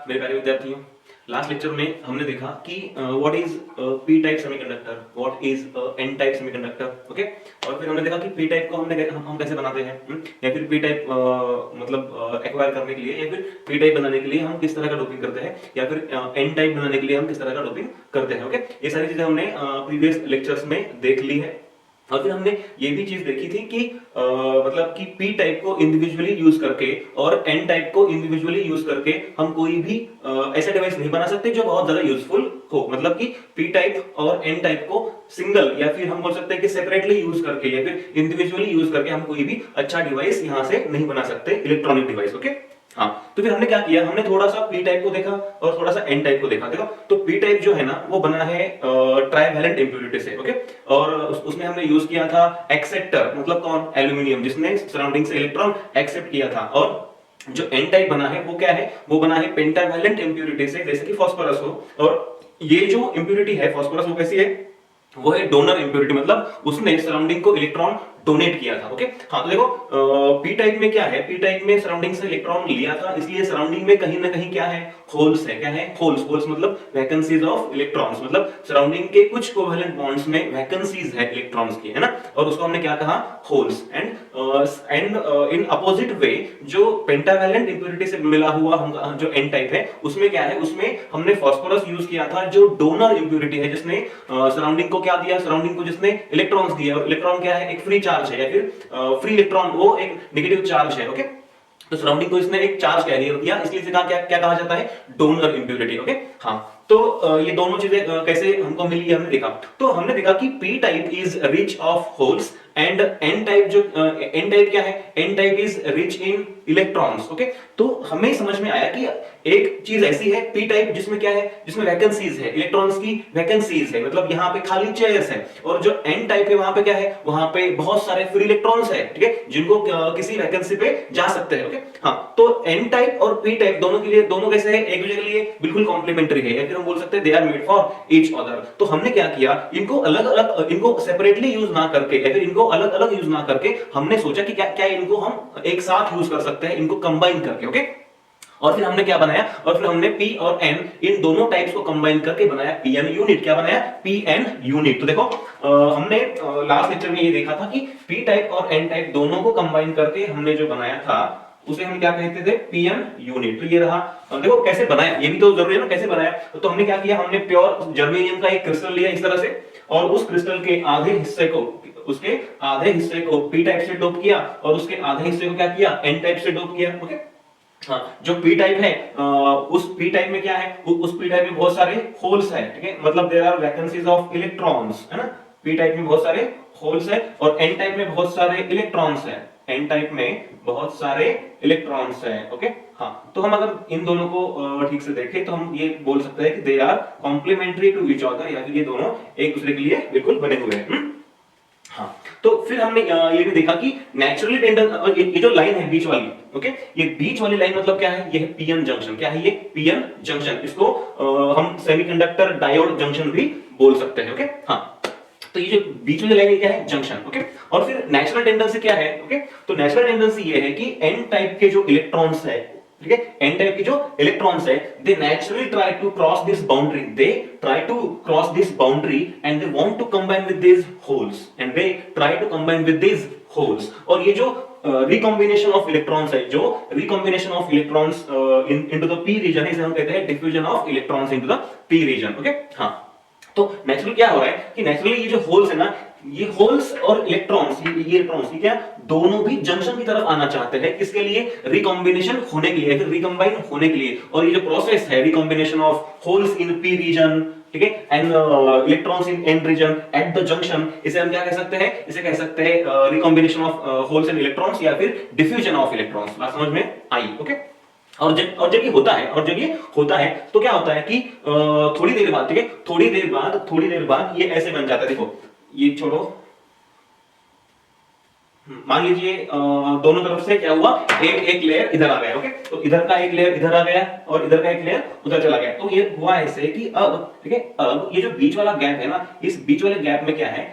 मेरे प्यारे विद्यार्थियों, लास्ट लेक्चर में हमने देखा कि what is P type semiconductor, what is an type semiconductor, okay. और फिर हमने देखा कि पी टाइप को हम कैसे बनाते हैं, या फिर पी टाइप मतलब एक्वायर करने के लिए, या फिर पी टाइप बनाने के लिए हम किस तरह का डोपिंग करते हैं, या फिर एन टाइप बनाने के लिए हम किस तरह का डोपिंग करते हैं, ओके। ये सारी चीजें हमने प्रीवियस लेक्चर्स में देख ली है। और फिर हमने ये भी चीज देखी थी कि मतलब कि पी टाइप को इंडिविजुअली यूज करके और एन टाइप को इंडिविजुअली यूज करके हम कोई भी ऐसा डिवाइस नहीं बना सकते जो बहुत ज्यादा यूजफुल हो। मतलब कि पी टाइप और एन टाइप को सिंगल या फिर हम बोल सकते हैं कि सेपरेटली यूज करके या फिर इंडिविजुअली यूज करके हम कोई भी अच्छा डिवाइस यहां से नहीं बना सकते, इलेक्ट्रॉनिक डिवाइस, ओके। हाँ, तो फिर हमने क्या किया, हमने थोड़ा सा पी टाइप को देखा और थोड़ा सा एन टाइप को देखा। देखो, तो पी टाइप जो है ना वो बना है ट्राइवैलेंट इम्प्यूरिटी से, ओके। और उसमें हमने यूज किया था एक्सेप्टर, मतलब कौन, एल्यूमिनियम, जिसने सराउंडिंग से इलेक्ट्रॉन एक्सेप्ट किया था। और जो एन टाइप बना है वो क्या है, वो बना है पेंटावैलेंट इम्प्यूरिटी से, जैसे कि फास्फोरस हो। और ये जो इम्प्यूरिटी है फास्फोरस, वो कैसी है, वो है डोनर इम्प्यूरिटी, मतलब उसने सराउंडिंग को इलेक्ट्रॉन डोनेट किया था, ओके। हाँ, तो देखो पी टाइप में क्या है, पी टाइप में सराउंडिंग से इलेक्ट्रॉन लिया था, इसलिए सराउंडिंग में कहीं ना कहीं क्या है, होल्स है। क्या है, होल्स। होल्स मतलब वैकेंसीज ऑफ इलेक्ट्रॉन्स, मतलब सराउंडिंग के कुछ कोवेलेंट बॉन्ड्स में वैकेंसीज है इलेक्ट्रॉन्स की, है ना। और उसको हमने क्या कहा, holes. And in opposite way जो पेंटावैलेंट इम्प्यूरिटी से मिला हुआ हम जो एन टाइप है, उसमें क्या है, उसमें हमने फास्फोरस यूज किया था जो डोनर इम्प्यूरिटी है, जिसने सराउंडिंग को क्या दिया, सराउंडिंग को जिसने इलेक्ट्रॉन्स दिया। और इलेक्ट्रॉन क्या है, एक फ्री चार्ज है, या फिर फ्री इलेक्ट्रॉन वो एक नेगेटिव चार्ज है, ओके। तो सराउंडिंग को इसने एक चार्ज कैरियर दिया, इसलिए इसे क्या क्या कहा जाता है, डोनर इम्प्यूरिटी, ओके। हाँ, तो ये दोनों चीजें कैसे हमको मिली हमने देखा। तो हमने देखा कि P type is rich of holes and N type जो एन टाइप क्या है, N type is rich in electrons, okay. तो हमें समझ में आया कि एक चीज ऐसी है पी टाइप जिसमें क्या है, जिसमें वैकेंसीज है, इलेक्ट्रॉन्स की वैकेंसीज है, मतलब यहाँ पे खाली चेयर्स है। और जो एन टाइप है वहां पे क्या है, वहां पे बहुत सारे फ्री इलेक्ट्रॉन्स है, ठीक है, जिनको किसी वैकेंसी पे जा सकते हैं, ओके। हाँ, तो एन टाइप और पी टाइप दोनों के लिए, दोनों कैसे है, एक दूसरे के लिए बिल्कुल कॉम्प्लीमेंट्री है, या फिर हम बोल सकते हैं they are made for each other. तो हमने क्या किया, इनको अलग अलग, इनको सेपरेटली यूज ना करके या फिर इनको अलग अलग यूज ना करके हमने सोचा कि क्या क्या इनको हम एक साथ यूज कर सकते हैं, इनको कंबाइन करके, ओके। और फिर हमने क्या बनाया, और फिर हमने P और N इन दोनों टाइप्स को कंबाइन करके बनाया PN यूनिट। क्या बनाया, PN यूनिट। तो देखो हमने लास्ट लेक्चर में ये देखा था कि P टाइप और N टाइप दोनों को कंबाइन करके हमने जो बनाया था उसे हम क्या कहते थे, PN यूनिट। तो ये रहा। देखो कैसे बनाया, ये भी तो जरूरी है ना, कैसे बनाया। तो हमने क्या किया, हमने प्योर जर्मेनियम का एक क्रिस्टल लिया इस तरह से, और उस क्रिस्टल के आधे हिस्से को, उसके आधे हिस्से को P टाइप से डोप किया, और उसके आधे हिस्से को क्या किया, N टाइप से डोप किया, ओके। हाँ, जो पी टाइप है उस पी टाइप में क्या है, उस पी टाइप में बहुत सारे होल्स है, ठीक है, मतलब there are vacancies of electrons, है ना। पी टाइप में बहुत सारे होल्स है, और एन टाइप में बहुत सारे इलेक्ट्रॉन्स है, एन टाइप में बहुत सारे इलेक्ट्रॉन्स है, ओके। हाँ, तो हम अगर इन दोनों को ठीक से देखें तो हम ये बोल सकते हैं कि they are complementary to each other, या फिर ये दोनों एक दूसरे के लिए बिल्कुल बने हुए हैं। हाँ, तो फिर हमने ये भी देखा कि नेचुरली टेंडन, ये जो लाइन है बीच वाली, ओके, ये बीच वाली लाइन मतलब क्या है, ये है पीएन जंक्शन। क्या है ये, पीएन जंक्शन। इसको हम सेमीकंडक्टर डायोड जंक्शन भी बोल सकते हैं, ओके। हाँ, तो ये जो बीच वाली लाइन है क्या है, जंक्शन, ओके। और फिर नेचुरल टेंडेंसी क्या है, ओके। तो नेचुरल टेंडेंसी ये है कि एन टाइप के जो इलेक्ट्रॉन्स है, ठीक है, एन टाइप के जो इलेक्ट्रॉन्स है, they naturally try to cross this boundary, they try to cross this boundary and they want to combine with this holes, and they try to combine with this holes. और ये जो recombination of electrons है, जो recombination of electrons into the P region, इसे हम कहते हैं diffusion of electrons into the P region, okay. हाँ, तो नेचुरली क्या हो रहा है कि नेचुरली ये जो होल्स है ना, ये होल्स और इलेक्ट्रॉन्स, ये इलेक्ट्रॉन्स, ये क्या, दोनों भी जंक्शन की तरफ आना चाहते हैं, किसके लिए, रिकॉम्बिनेशन होने के लिए, फिर रिकंबाइन होने के लिए। और ये जो प्रोसेस है, recombination of holes in P region, ठीक है, and electrons in N region at the junction, इसे हम क्या कह सकते हैं, इसे कह सकते हैं recombination of holes and electrons, या फिर डिफ्यूजन ऑफ इलेक्ट्रॉन्स। बात समझ में आई, ओके। और जब ये होता है, और जब ये होता है तो क्या होता है कि थोड़ी देर बाद, ठीक है, थोड़ी देर बाद ये ऐसे बन जाता है। देखो, ये छोड़ो, मान लीजिए दोनों तरफ से क्या हुआ, एक लेयर इधर आ गया, ओके। तो इधर का एक लेयर इधर आ गया और इधर का एक लेयर उधर चला गया। तो ये हुआ ऐसे कि अब, ठीक है, अब ये जो बीच वाला गैप है ना, इस बीच वाले गैप में क्या है,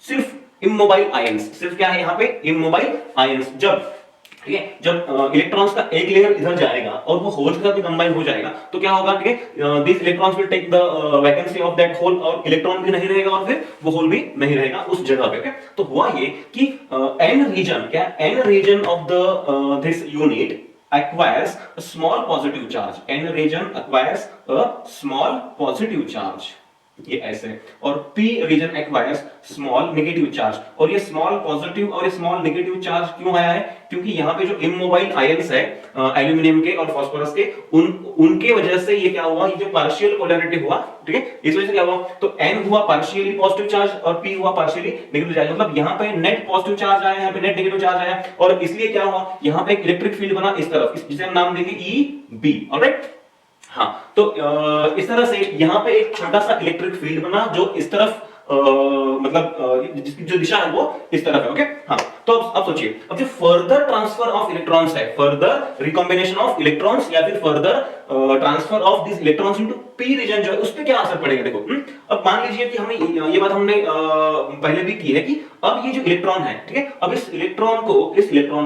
सिर्फ इमोबाइल आयंस, सिर्फ क्या है यहाँ पे, इमोबाइल आयंस। जब ठीक है। जब इलेक्ट्रॉन्स का एक लेयर इधर जाएगा और वो होल्स के साथ भी कंबाइन हो जाएगा तो क्या होगा, ठीक है, this electrons will take the vacancy of that hole, और इलेक्ट्रॉन भी नहीं रहेगा और फिर वो होल भी नहीं रहेगा उस जगह पे। ओके, तो हुआ ये कि एन रीजन, क्या N region of the this unit acquires a small positive charge, n region acquires a small positive charge, ये ऐसे, और p region acquires small negative charge. और ये स्मॉल पॉजिटिव और ये स्मॉल नेगेटिव चार्ज क्यों आया है, क्योंकि यहाँ पे जो इमोबाइल आयंस है एल्यूमिनियम के और फास्फोरस के, उनके वजह से ये क्या हुआ, ये जो पार्शियल पोलैरिटी हुआ, ठीक है, इस वजह से क्या हुआ, तो n हुआ पार्शियली पॉजिटिव चार्ज और p हुआ पार्शियली नेगेटिव चार्ज। मतलब यहाँ पे नेट पॉजिटिव चार्ज आया, यहाँ पे नेट नेगेटिव चार्ज आया, और इसलिए क्या हुआ, यहाँ पे एक इलेक्ट्रिक फील्ड बना इस तरफ, जिसे हम नाम देंगे EB। ऑलराइट, हाँ, तो इस तरह से यहाँ पे एक छोटा सा इलेक्ट्रिक फील्ड बना जो इस तरफ मतलब जिसकी जो दिशा है वो इस तरफ है। ओके, हाँ, तो अब सोचिए, अब जो फर्दर ट्रांसफर ऑफ इलेक्ट्रॉन्स है, फर्दर रिकॉम्बिनेशन ऑफ इलेक्ट्रॉन्स या फिर further transfer of this electrons into P region जो है उस पे क्या असर पड़ेगा। देखो, अब मान लीजिए कि हमें ये बात हमने पहले भी की है कि अब ये जो इलेक्ट्रॉन है, ठीक है, अब इस इलेक्ट्रॉन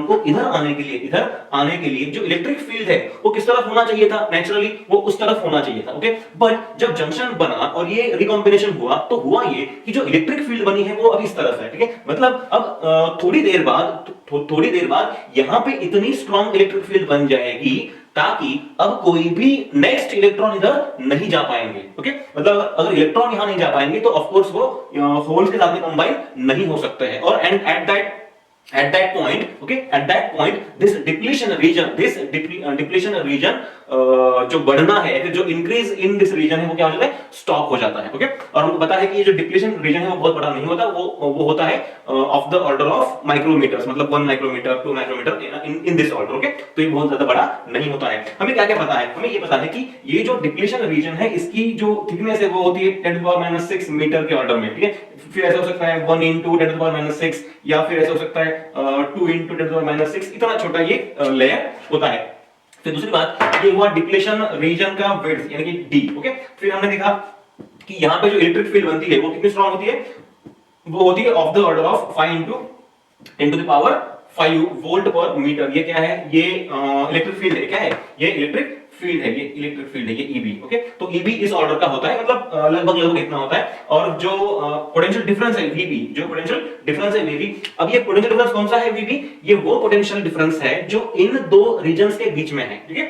को इधर आने के लिए जो इलेक्ट्रिक फील्ड है वो किस तरफ होना चाहिए था, नेचुरली वो उस तरफ होना चाहिए था। ओके, बट जब जंक्शन बना और ये रिकॉम्बिनेशन हुआ तो हुआ ये कि जो इलेक्ट्रिक फील्ड बनी है वो अब इस तरफ है। ठीक है, मतलब अब थोड़ी देर बाद यहां पे इतनी स्ट्रॉन्ग इलेक्ट्रिक फील्ड बन जाएगी ताकि अब कोई भी नेक्स्ट इलेक्ट्रॉन इधर नहीं जा पाएंगे। ओके, मतलब अगर इलेक्ट्रॉन यहां नहीं जा पाएंगे तो ऑफ कोर्स वो होल्स के साथ में कंबाइन नहीं हो सकते हैं। और and at that point this depletion region जो बढ़ना है, जो इंक्रीज इन दिस रीजन है वो क्या हो जाता है, स्टॉप हो जाता है। ओके, और हमको पता है कि ये जो डिप्लीशन रीजन है वो बहुत बड़ा नहीं होता, वो होता है of the order of micrometres, मतलब 1 micrometre 2 micrometre in this order. Okay, तो ये बहुत ज्यादा बड़ा नहीं होता है। हमें क्या क्या पता है, हमें ये पता है कि ये जो डिप्लीशन रीजन है इसकी जो थिकनेस है वो होती है 10⁻⁻6 मीटर के ऑर्डर में। ठीक है, फिर ऐसा हो सकता है 1 × 10⁻⁻6, या फिर ऐसा हो सकता है 2 × 10⁻⁶, इतना छोटा ये लेयर होता है। फिर दूसरी बात, ये हुआ डिप्लेशन रीजन का विड्थ यानी कि डी। ओके, फिर हमने देखा कि यहां पे जो इलेक्ट्रिक फील्ड बनती है वो कितनी स्ट्रांग होती है, वो होती है of the order of 5 × 10⁵ volt पर मीटर। ये क्या है, ये इलेक्ट्रिक फील्ड है, क्या है, ये इलेक्ट्रिक फील्ड है, ये इलेक्ट्रिक फील्ड है, ये ईबी। ओके, तो ईबी इस ऑर्डर का होता है, मतलब लगभग इतना होता है। और जो पोटेंशियल डिफरेंस है वीबी, जो पोटेंशियल डिफरेंस है वीबी, अब ये पोटेंशियल डिफरेंस कौन सा है वीबी, ये वो पोटेंशियल डिफरेंस है जो इन दो रीजन्स के बीच में है। ठीक है,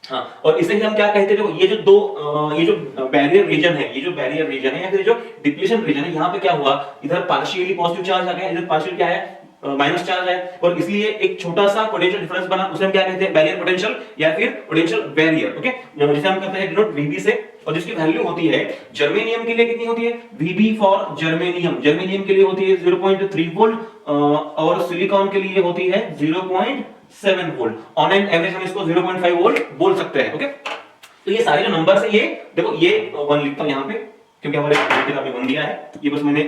हाँ, और इसे ही हम क्या कहते हैं, ये जो बैरियर रीजन है, ये जो बैरियर रीजन है या फिर जो डिप्लीशन रीजन है, यहाँ पे क्या हुआ, इधर पार्शियली पॉजिटिव चार्ज आ गया, इधर पार्शियल क्या है, माइनस चार्ज है, और इसलिए एक छोटा सा पोटेंशियल डिफरेंस बना, उसे हम क्या कहते हैं, बैरियर पोटेंशियल या फिर पोटेंशियल बैरियर। ओके, जिसे हम कहते हैं डिनोट वीबी से, और जिसकी वैल्यू होती है जर्मेनियम के लिए कितनी होती है, वीबी फॉर जर्मेनियम के लिए होती है 0.3 वोल्ट, और सिलिकॉन के लिए होती है 0.7 वोल्ट। ऑन एन एवरेज हम इसको 0.5 वोल्ट बोल सकते हैं। ओके, तो ये सारे जो नंबर्स है, ये देखो, ये 1 लिखता हूं यहां पे क्योंकि हमारे किताब में 1 दिया है, ये बस मैंने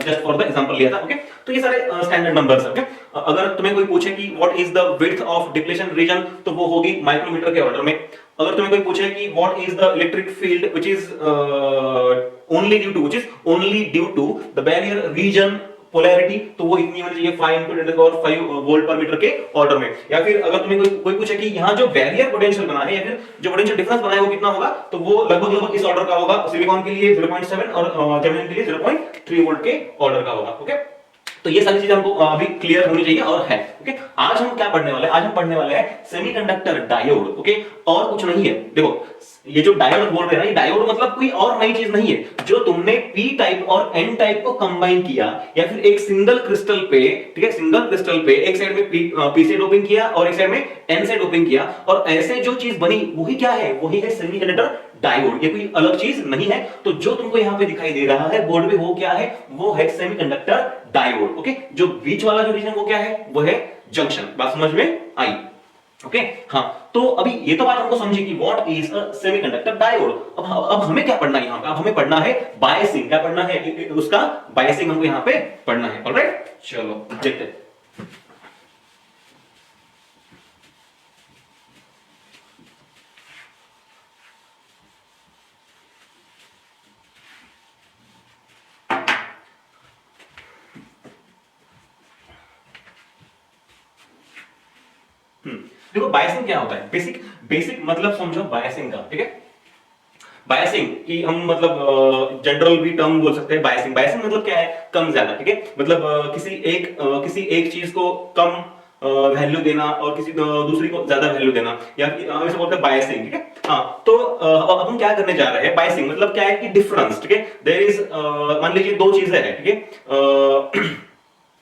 जस्ट फॉर द एग्जांपल लिया था। ओके, तो ये सारे स्टैंडर्ड नंबर्स है। ओके, अगर तुम्हें कोई पूछे कि what is the width of depletion region, तो वो होगी माइक्रोमीटर के ऑर्डर में। अगर तुम्हें कोई पूछे कि what is the electric field which is only due to the barrier region polarity, तो वो इतनी होनी चाहिए 5 × 10⁵ वोल्ट पर मीटर के ऑर्डर में। या फिर अगर तुम्हें कोई पूछे कि यहाँ जो बैरियर पोटेंशियल बना है या फिर जो पोटेंशियल डिफरेंस बना है वो कितना होगा, तो वो लगभग इस ऑर्डर का होगा, सिलिकॉन के लिए 0.7 और जर्मेनियम के लिए 0.3 वोल्ट के ऑर्डर का होगा। ओके, तो ये सारी चीजें हमको अभी क्लियर होनी चाहिए और है। ओके, आज हम क्या पढ़ने वाले हैं, आज हम पढ़ने वाले हैं सेमीकंडक्टर डायोड। ओके, और कुछ नहीं है, देखो ये जो डायोड बोल रहे हैं ना, ये डायोड मतलब कोई और नई चीज नहीं है, जो तुमने पी टाइप और एन टाइप को कंबाइन किया, या फिर एक सिंगल क्रिस्टल पे, ठीक है, सिंगल क्रिस्टल पे एक साइड में पी से डोपिंग किया और एक साइड में एन से डोपिंग किया, और ऐसे जो चीज बनी वही क्या है, वही है सेमीकंडक्टर डायोड। ये कोई अलग चीज नहीं है। तो जो तुमको यहाँ पे दिखाई दे रहा है बोर्ड पे, वो क्या है, वो है सेमीकंडक्टर डायोड। ओके, जो बीच वाला जो रीजन वो क्या है, वो है जंक्शन। बात समझ में आई? ओके, हाँ, तो अभी ये तो बात हमको समझी कि what is a semiconductor diode. अब हमें क्या पढ़ना है यहाँ पे, अब हमें पढ़ना है बायसिंग। क्या पढ़ना है, उसका बायसिंग हमको यहाँ पे पढ़ना है। ऑलराइट, चलो देखते हैं। देखो बायसिंग क्या होता है, बेसिक बेसिक मतलब समझो बायसिंग का, ठीक है। बायसिंग की हम मतलब जनरल भी टर्म बोल सकते हैं। बायसिंग बायसिंग मतलब क्या है, कम ज्यादा, ठीक है। मतलब किसी एक चीज को कम वैल्यू देना और किसी दूसरी को ज्यादा वैल्यू देना, या हम इसे बोलते हैं बायसिंग, ठीक है। हाँ, तो अब हम क्या करने जा रहे हैं, बायसिंग मतलब क्या है कि डिफरेंस, ठीक है। देयर इज मान लीजिए दो चीजें हैं, ठीक है,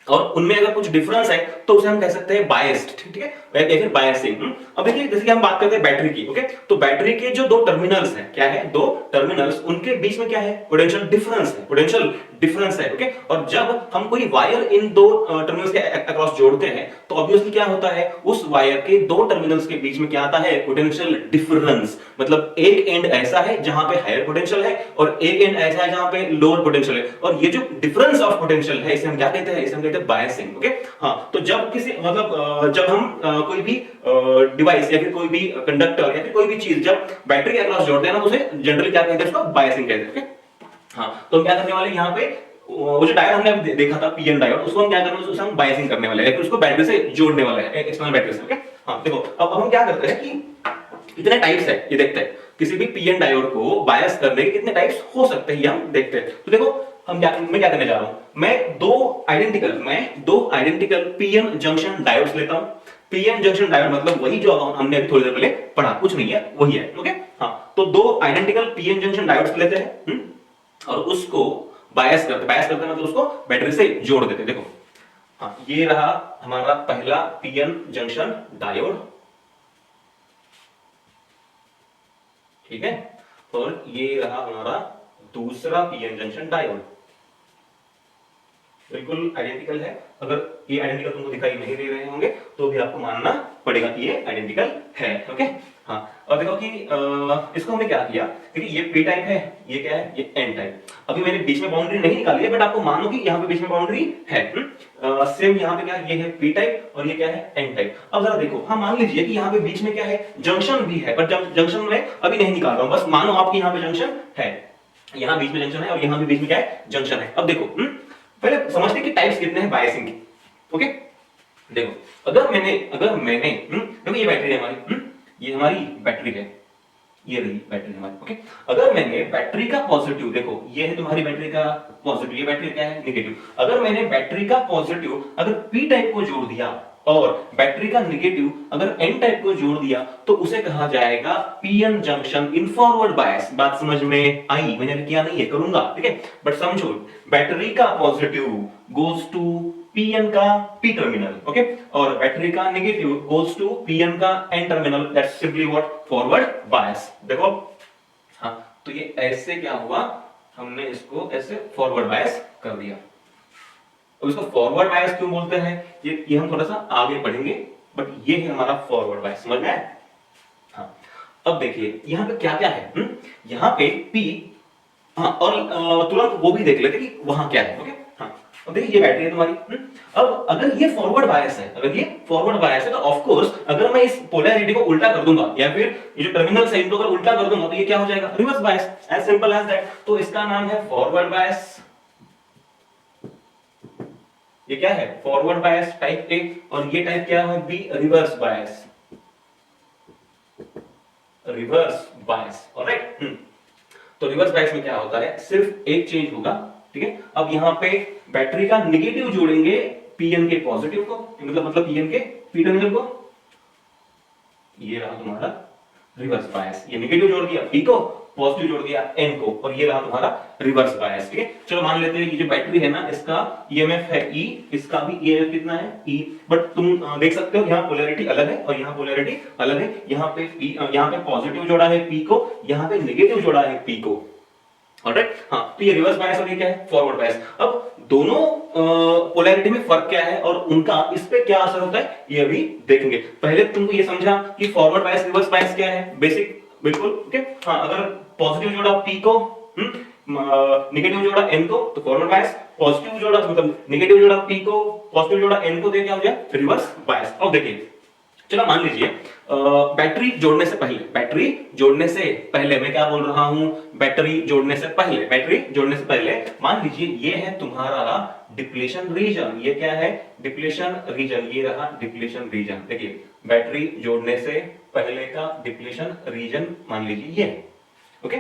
और उनमें अगर कुछ डिफरेंस है तो उसे हम कह सकते हैं बायस्ड, ठीक है, या फिर बायसिंग। अब देखिए जैसे कि हम बात करते हैं बैटरी की, ओके, तो बैटरी के जो दो टर्मिनल्स हैं, क्या है, दो टर्मिनल्स, उनके बीच में क्या है, पोटेंशियल डिफरेंस है, पोटेंशियल डिफरेंस है, ओके। और जब हम कोई वायर इन दो टर्मिनल्स के अक्रॉस जोड़ते हैं तो ऑब्वियसली क्या होता है, उस वायर के दो टर्मिनल्स के बीच में क्या आता है, पोटेंशियल डिफरेंस। मतलब एक एंड ऐसा है जहां पे हायर पोटेंशियल है और एक एंड ऐसा है जहां पे लोअर पोटेंशियल है, और ये जो डिफरेंस ऑफ पोटेंशियल है इसे हम क्या कहते हैं, इसे हम कहते हैं बायसिंग, ओके। हाँ, तो जब किसी मतलब जब हम कोई भी डिवाइस या फिर कोई भी कंडक्टर या फिर कोई भी चीज जब बैटरी के अक्रॉस जोड़ते हैं ना, उसे जनरली क्या कहते हैं, उसको बायसिंग कहते हैं, ओके। हाँ, तो हम क्या करने वाले हैं यहाँ पे, वो जो डायोड हमने अभी देखा था पीएन डायोड, उसको हम क्या करने वाले, उसको हम बायसिंग करने वाले हैं, फिर उसको बैटरी से जोड़ने वाले हैं, एक्सटर्नल बैटरी से, ओके। हाँ देखो, अब हम क्या करते हैं कि कितने टाइप्स है ये देखते हैं, किसी भी पीएन डायोड को बायस करने के कितने टाइप्स हो सकते हैं ये हम देखते हैं। तो देखो मैं क्या करने जा रहा हूं, मैं दो आइडेंटिकल पीएन जंक्शन डायोड्स लेता हूं। पीएन जंक्शन डायोड मतलब वही जो हमने अभी थोड़ी देर पहले पढ़ा, कुछ नहीं है, वही है, ओके। हाँ, तो दो आइडेंटिकल पीएन जंक्शन डायोड्स लेते हैं, और उसको बायस करते मतलब उसको बैटरी से जोड़ देते, देखो। हाँ, ये रहा हमारा पहला पीएन जंक्शन डायोड, ठीक है, और ये रहा हमारा दूसरा पीएन जंक्शन डायोड, बिल्कुल आइडेंटिकल है। अगर ये आइडेंटिकल तुमको दिखाई नहीं दे रहे होंगे तो भी आपको मानना पड़ेगा कि ये आइडेंटिकल है, ओके। हाँ, और देखो कि इसको हमने क्या किया, देखिए ये पी टाइप है, ये क्या है, ये एन टाइप। अभी मैंने बीच में बाउंड्री नहीं निकाली है, बट आपको मानो कि यहाँ पे बीच में बाउंड्री है। सेम यहाँ पे क्या है, ये है पी टाइप और ये क्या है, एन टाइप। अब जरा देखो, हाँ मान लीजिए कि यहाँ पे बीच में क्या है, जंक्शन भी है, बट जंक्शन में अभी नहीं निकाल रहा हूँ, बस मानो आपके यहाँ पे जंक्शन है, यहाँ बीच में जंक्शन है और यहाँ भी बीच में क्या है, जंक्शन है। अब देखो, पहले समझते कि टाइप्स कितने हैं बायसिंग के, ओके। देखो देखो ये बैटरी है हमारी, ये हमारी बैटरी है, ये रही बैटरी हमारी, ओके। अगर मैंने बैटरी का पॉजिटिव, देखो ये है तुम्हारी बैटरी का पॉजिटिव, ये बैटरी क्या है, नेगेटिव। अगर मैंने बैटरी का पॉजिटिव अगर पी टाइप को जोड़ दिया और बैटरी का नेगेटिव अगर एन टाइप को जोड़ दिया तो उसे कहा जाएगा पीएन जंक्शन इन फॉरवर्ड बायस। बात समझ में आई, मैंने अभी किया नहीं है, करूंगा, ठीक है, बट समझो, बैटरी का पॉजिटिव गोज टू पीएन का पी टर्मिनल, ओके, और बैटरी का नेगेटिव गोज टू पीएन का N terminal, that's simply what, forward bias. देखो, हाँ, तो ये ऐसे क्या हुआ, हमने इसको ऐसे फॉरवर्ड बायस कर दिया। अब इसको फॉरवर्ड बायस क्यों बोलते हैं, ये हम थोड़ा सा आगे पढ़ेंगे, बट ये है हमारा फॉरवर्ड बायस, समझ में आया? हाँ, अब देखिए यहाँ पे क्या क्या है, यहाँ पे P, हाँ, और तुरंत वो भी देख लेते कि वहां क्या है, ओके। हाँ, अब देखिए ये बैटरी है तुम्हारी, अब अगर ये फॉरवर्ड बायस है, तो ऑफ कोर्स अगर मैं इस पोलैरिटी को उल्टा कर दूंगा या फिर ये जो टर्मिनल्स है इनको अगर उल्टा कर दूंगा तो ये क्या हो जाएगा, reverse bias, as simple as that. तो इसका नाम है फॉरवर्ड बायस। ये क्या है, फॉरवर्ड बायस टाइप ए, और ये टाइप क्या है, B, reverse bias, reverse bias, alright. तो रिवर्स बायस में क्या होता है, सिर्फ एक चेंज होगा, ठीक है। अब यहाँ पे बैटरी का नेगेटिव जोड़ेंगे पीएन के पॉजिटिव को, मतलब पीएन के पी टर्मिनल को, ये रहा तुम्हारा रिवर्स बायस। ये नेगेटिव जोड़ दिया पी को, पॉजिटिव जोड़ दिया एन को, और ये रहा तुम्हारा रिवर्स बायस, ठीक है। चलो मान लेते हैं ये जो बैटरी है ना, इसका ईएमएफ है ई, इसका भी ईएमएफ कितना है ई, बट तुम देख सकते हो यहाँ पोलैरिटी अलग है और यहाँ पोलैरिटी अलग है। यहाँ पे पॉजिटिव जोड़ा है पी को, यहाँ पे नेगेटिव जोड़ा है पी को, ऑलराइट। हाँ, तो ये रिवर्स बायस और ये क्या है, फॉरवर्ड बायस। अब दोनों पोलैरिटी में फर्क क्या है और उनका इस पे क्या असर होता है ये अभी देखेंगे। पहले तुमको ये समझा कि फॉरवर्ड बायस रिवर्स बायस क्या है, बेसिक, बिल्कुल, ओके। हाँ, अगर पॉजिटिव जोड़ा पी को, नेगेटिव जोड़ा एन को तो फॉरवर्ड बायस, पॉजिटिव जोड़ा मतलब नेगेटिव जोड़ा पी को, पॉजिटिव जोड़ा एन को, दे क्या हो जाए, रिवर्स बायस। अब देखिए, चलो मान लीजिए बैटरी जोड़ने से पहले मैं क्या बोल रहा हूं, बैटरी जोड़ने से पहले मान लीजिए ये है तुम्हारा डिप्लेशन रीजन। ये क्या है, डिप्लेशन रीजन, ये रहा डिप्लेशन रीजन। देखिए बैटरी जोड़ने से पहले का डिप्लीशन रीजन मान लीजिए ये है। Okay,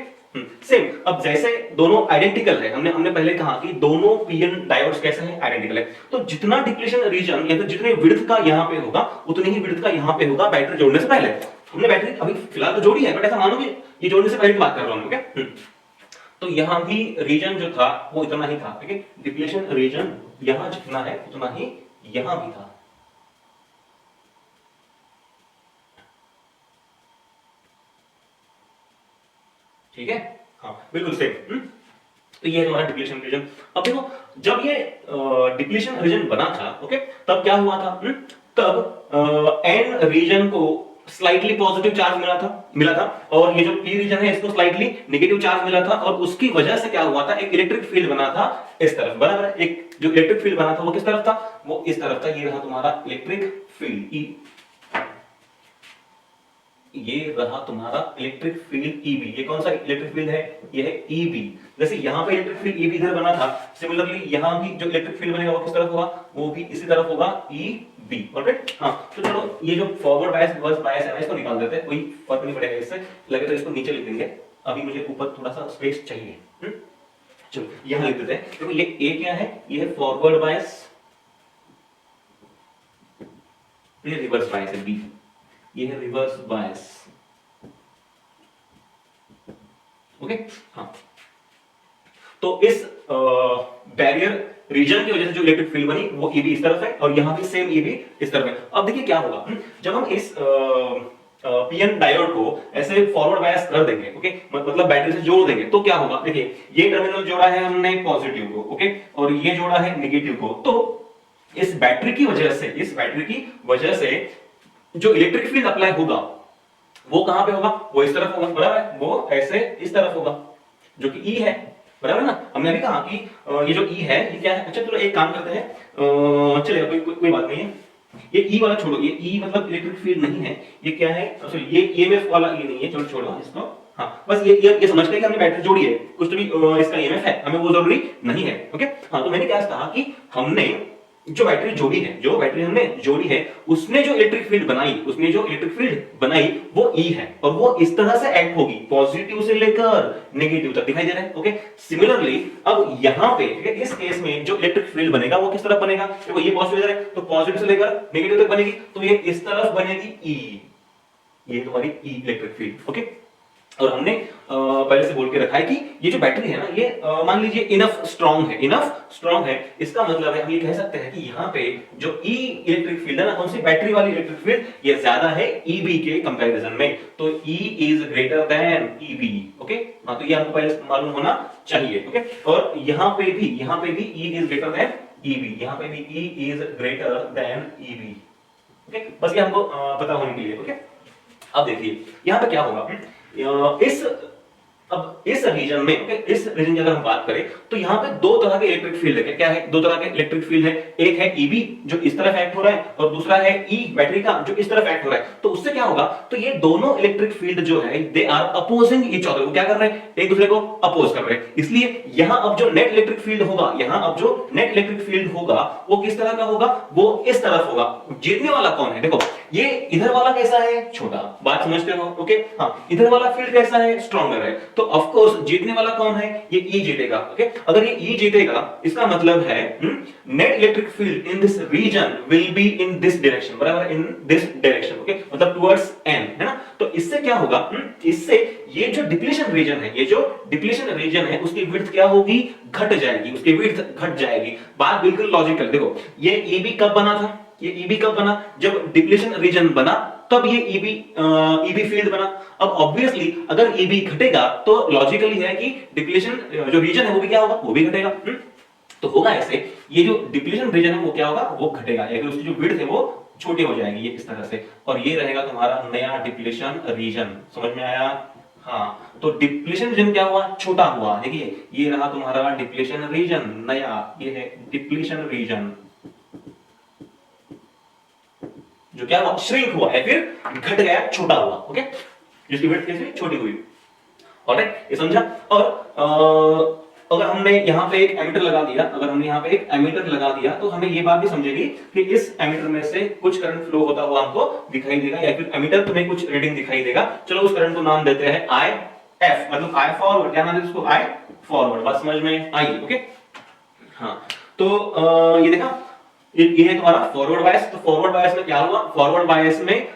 same. अब जैसे दोनों आइडेंटिकल है, हमने हमने पहले कहा कि दोनों पीएन डायोड्स कैसे हैं, आइडेंटिकल है, तो जितना डिप्लीशन रीजन या फिर जितने विड्थ का यहां पे होगा उतनी ही विड्थ का यहां पे होगा बैटरी जोड़ने से पहले। हमने बैटरी अभी फिलहाल तो जोड़ी है, बट ऐसा मानो कि ये जोड़ने से पहले की बात कर रहा हूं। ओके, तो यहां भी रीजन जो था वो इतना ही था। ठीक है, डिप्लीशन रीजन यहां जितना है उतना ही यहां भी था। ठीक है, हाँ बिल्कुल सेम। तो ये है हमारा डिप्लीशन रीजन। अब देखो, जब ये डिप्लीशन रीजन बना था, ओके, तब क्या हुआ था? तब एन रीजन को स्लाइटली पॉजिटिव चार्ज मिला था और ये जो पी रीजन है इसको स्लाइटली नेगेटिव चार्ज मिला था, और उसकी वजह से क्या हुआ था, एक इलेक्ट्रिक फील्ड बना था इस तरफ, बराबर है। एक जो इलेक्ट्रिक फील्ड बना था वो किस तरफ था? वो इस तरफ था। ये रहा तुम्हारा इलेक्ट्रिक फील्ड ई, ये रहा तुम्हारा इलेक्ट्रिक फील्ड ईबी। ये कौन सा इलेक्ट्रिक फील्ड है? ये है ईबी। जैसे यहां पे इलेक्ट्रिक फील्ड ईबी इधर बना था, सिमिलरली यहां भी जो इलेक्ट्रिक फील्ड बनेगा वो किस तरफ होगा? वो भी इसी तरफ होगा, ईबी। ऑलराइट, हां। तो चलो ये जो फॉरवर्ड बायस रिवर्स बायस है इसको निकाल देते हैं, कोई फर्क नहीं पड़ेगा इससे। लगे तो इसको नीचे लिख देंगे, अभी मुझे ऊपर थोड़ा सा स्पेस चाहिए। चलो यहां लिख देते हैं। देखो ये ए क्या है? ये है फॉरवर्ड बायस, ये रिवर्स बायस है बी, ये है रिवर्स बायस। ओके, हाँ। तो इस बैरियर रीजन की वजह से जो इलेक्ट्रिक फील्ड बनी वो ईबी इस तरफ है और यहां भी सेम ईबी इस तरफ है। अब देखिए क्या होगा, जब हम इस पीएन डायोड को ऐसे फॉरवर्ड बायस कर देंगे, ओके, मतलब बैटरी से जोड़ देंगे, तो क्या होगा? देखिए ये टर्मिनल जोड़ा है हमने पॉजिटिव को, ओके, और ये जोड़ा है नेगेटिव को। तो इस बैटरी की वजह से जो इलेक्ट्रिक फील्ड अप्लाई होगा वो कहां पे होगा? वो इस तरफ होगा, बराबर है। वो ऐसे इस तरफ होगा, जो कि ई है, बराबर ना। हमने अभी कहा कि ये जो ई है ये क्या है? अच्छा चलो एक काम करते हैं, चलेगा, कोई बात नहीं है। ये ई वाला छोड़ो, ये ई मतलब इलेक्ट्रिक फील्ड नहीं है, ये क्या है? सॉरी, ये ईएमएफ वाला ई नहीं है, चलो छोड़ो इसको। हाँ, बस ये समझते हैं कि हमने बैटरी जोड़ी है, कुछ तो भी इसका ईएमएफ है, हमें वो जरूरी नहीं है। ओके, हाँ। तो मैंने क्या कहा कि हमने जो बैटरी जोड़ी है, जो बैटरी हमने जोड़ी है, उसने जो इलेक्ट्रिक फील्ड बनाई वो ई है, और वो इस तरह से एक्ट होगी, पॉजिटिव से लेकर नेगेटिव तक। दिखाई दे रहा है? ओके, सिमिलरली अब यहां पे, ठीक है, इस केस में जो इलेक्ट्रिक फील्ड बनेगा वो किस तरफ बनेगा? देखो ये पॉजिटिव है तो पॉजिटिव से लेकर नेगेटिव तक बनेगी, तो ये इस तरफ बनेगी ई, ये तुम्हारी ई इलेक्ट्रिक फील्ड। ओके, और हमने पहले से बोल के रखा है कि ये जो बैटरी है ना, ये मान लीजिए इनफ स्ट्रांग है। इसका मतलब है हम ये कह सकते हैं कि यहाँ पे जो ई इलेक्ट्रिक फील्ड है ना, कौन सी बैटरी वाली इलेक्ट्रिक फील्ड, ये ज्यादा है ईबी के कंपैरिजन में, तो E is greater than EB. Okay, हाँ, तो ये हमको पहले मालूम होना चाहिए। ओके, और यहाँ पे भी E is greater than EB, यहाँ पे भी E is greater than EB. Okay, बस ये हमको पता होने के लिए। ओके, अब देखिए यहाँ पे क्या होगा, इस रीजन में, इस रीजन की अगर हम बात करें तो यहाँ पे दो तरह के इलेक्ट्रिक फील्ड है। क्या है? दो तरह के इलेक्ट्रिक फील्ड है, एक है ईबी जो इस तरफ एक्ट हो रहा है, और दूसरा है ई बैटरी का जो इस तरफ एक्ट हो रहा है। तो उससे क्या होगा? तो ये दोनों इलेक्ट्रिक फील्ड जो है they are opposing each other, वो क्या कर रहे हैं? एक दूसरे को अपोज कर रहे हैं। इसलिए यहाँ अब जो नेट इलेक्ट्रिक फील्ड होगा, वो किस तरह का होगा? वो इस तरफ होगा। जीतने वाला कौन है? देखो ये इधर वाला कैसा है? छोटा, बात समझते हो? ओके, हाँ, इधर वाला फील्ड कैसा है? स्ट्रॉन्गर है, तो ऑफ कोर्स जीतने वाला कौन है? ये ई जीतेगा। ओके, अगर ये ई जीतेगा इसका मतलब है net electric field in this region will be in this direction, बराबर, इन दिस डायरेक्शन। ओके, मतलब टुवर्ड्स एन, है ना। तो इससे क्या होगा? इससे ये जो डिप्लीशन रीजन है उसकी विड्थ क्या होगी? घट जाएगी, बात बिल्कुल लॉजिकल। देखो ये ईबी कब बना था? जब डिप्लीशन रीजन बना तब ये ईबी फील्ड बना। अब ऑब्वियसली अगर ईबी घटेगा तो लॉजिकली है कि डिप्लीशन जो रीजन है वो भी क्या होगा? वो भी घटेगा। तो होगा ऐसे, ये जो डिप्लीशन रीजन है वो क्या होगा? वो घटेगा, या फिर उसकी जो विड्थ है वो छोटी हो जाएगी, ये इस तरह से, और ये रहेगा तुम्हारा नया डिप्लीशन रीजन। समझ में आया? हाँ, तो डिप्लीशन रीजन क्या हुआ? छोटा हुआ। देखिए ये रहा तुम्हारा डिप्लीशन रीजन नया, ये है डिप्लीशन रीजन जो क्या हुआ? श्रिंक हुआ, या फिर घट गया, छोटा हुआ। ओके, जिसकी विड्थ कैसे? छोटी हुई। ऑलराइट, ये समझा? और अगर हमने यहाँ पे एक एमीटर लगा दिया, अगर हमने यहाँ पे एक एमीटर लगा दिया तो हमें ये बात भी समझेगी कि इस एमीटर में से कुछ करंट फ्लो होता हुआ हमको दिखाई देगा, या फिर एमीटर तुम्हें कुछ रीडिंग दिखाई देगा। चलो उस करंट को नाम देते हैं आई एफ, मतलब आई फॉरवर्ड। क्या नाम है उसको? I forward. बात समझ में आई? ओके हाँ, तो ये देखा, ये है तुम्हारा फॉरवर्ड बायस। तो फॉरवर्ड बायस में क्या हुआ? फॉरवर्ड बायस में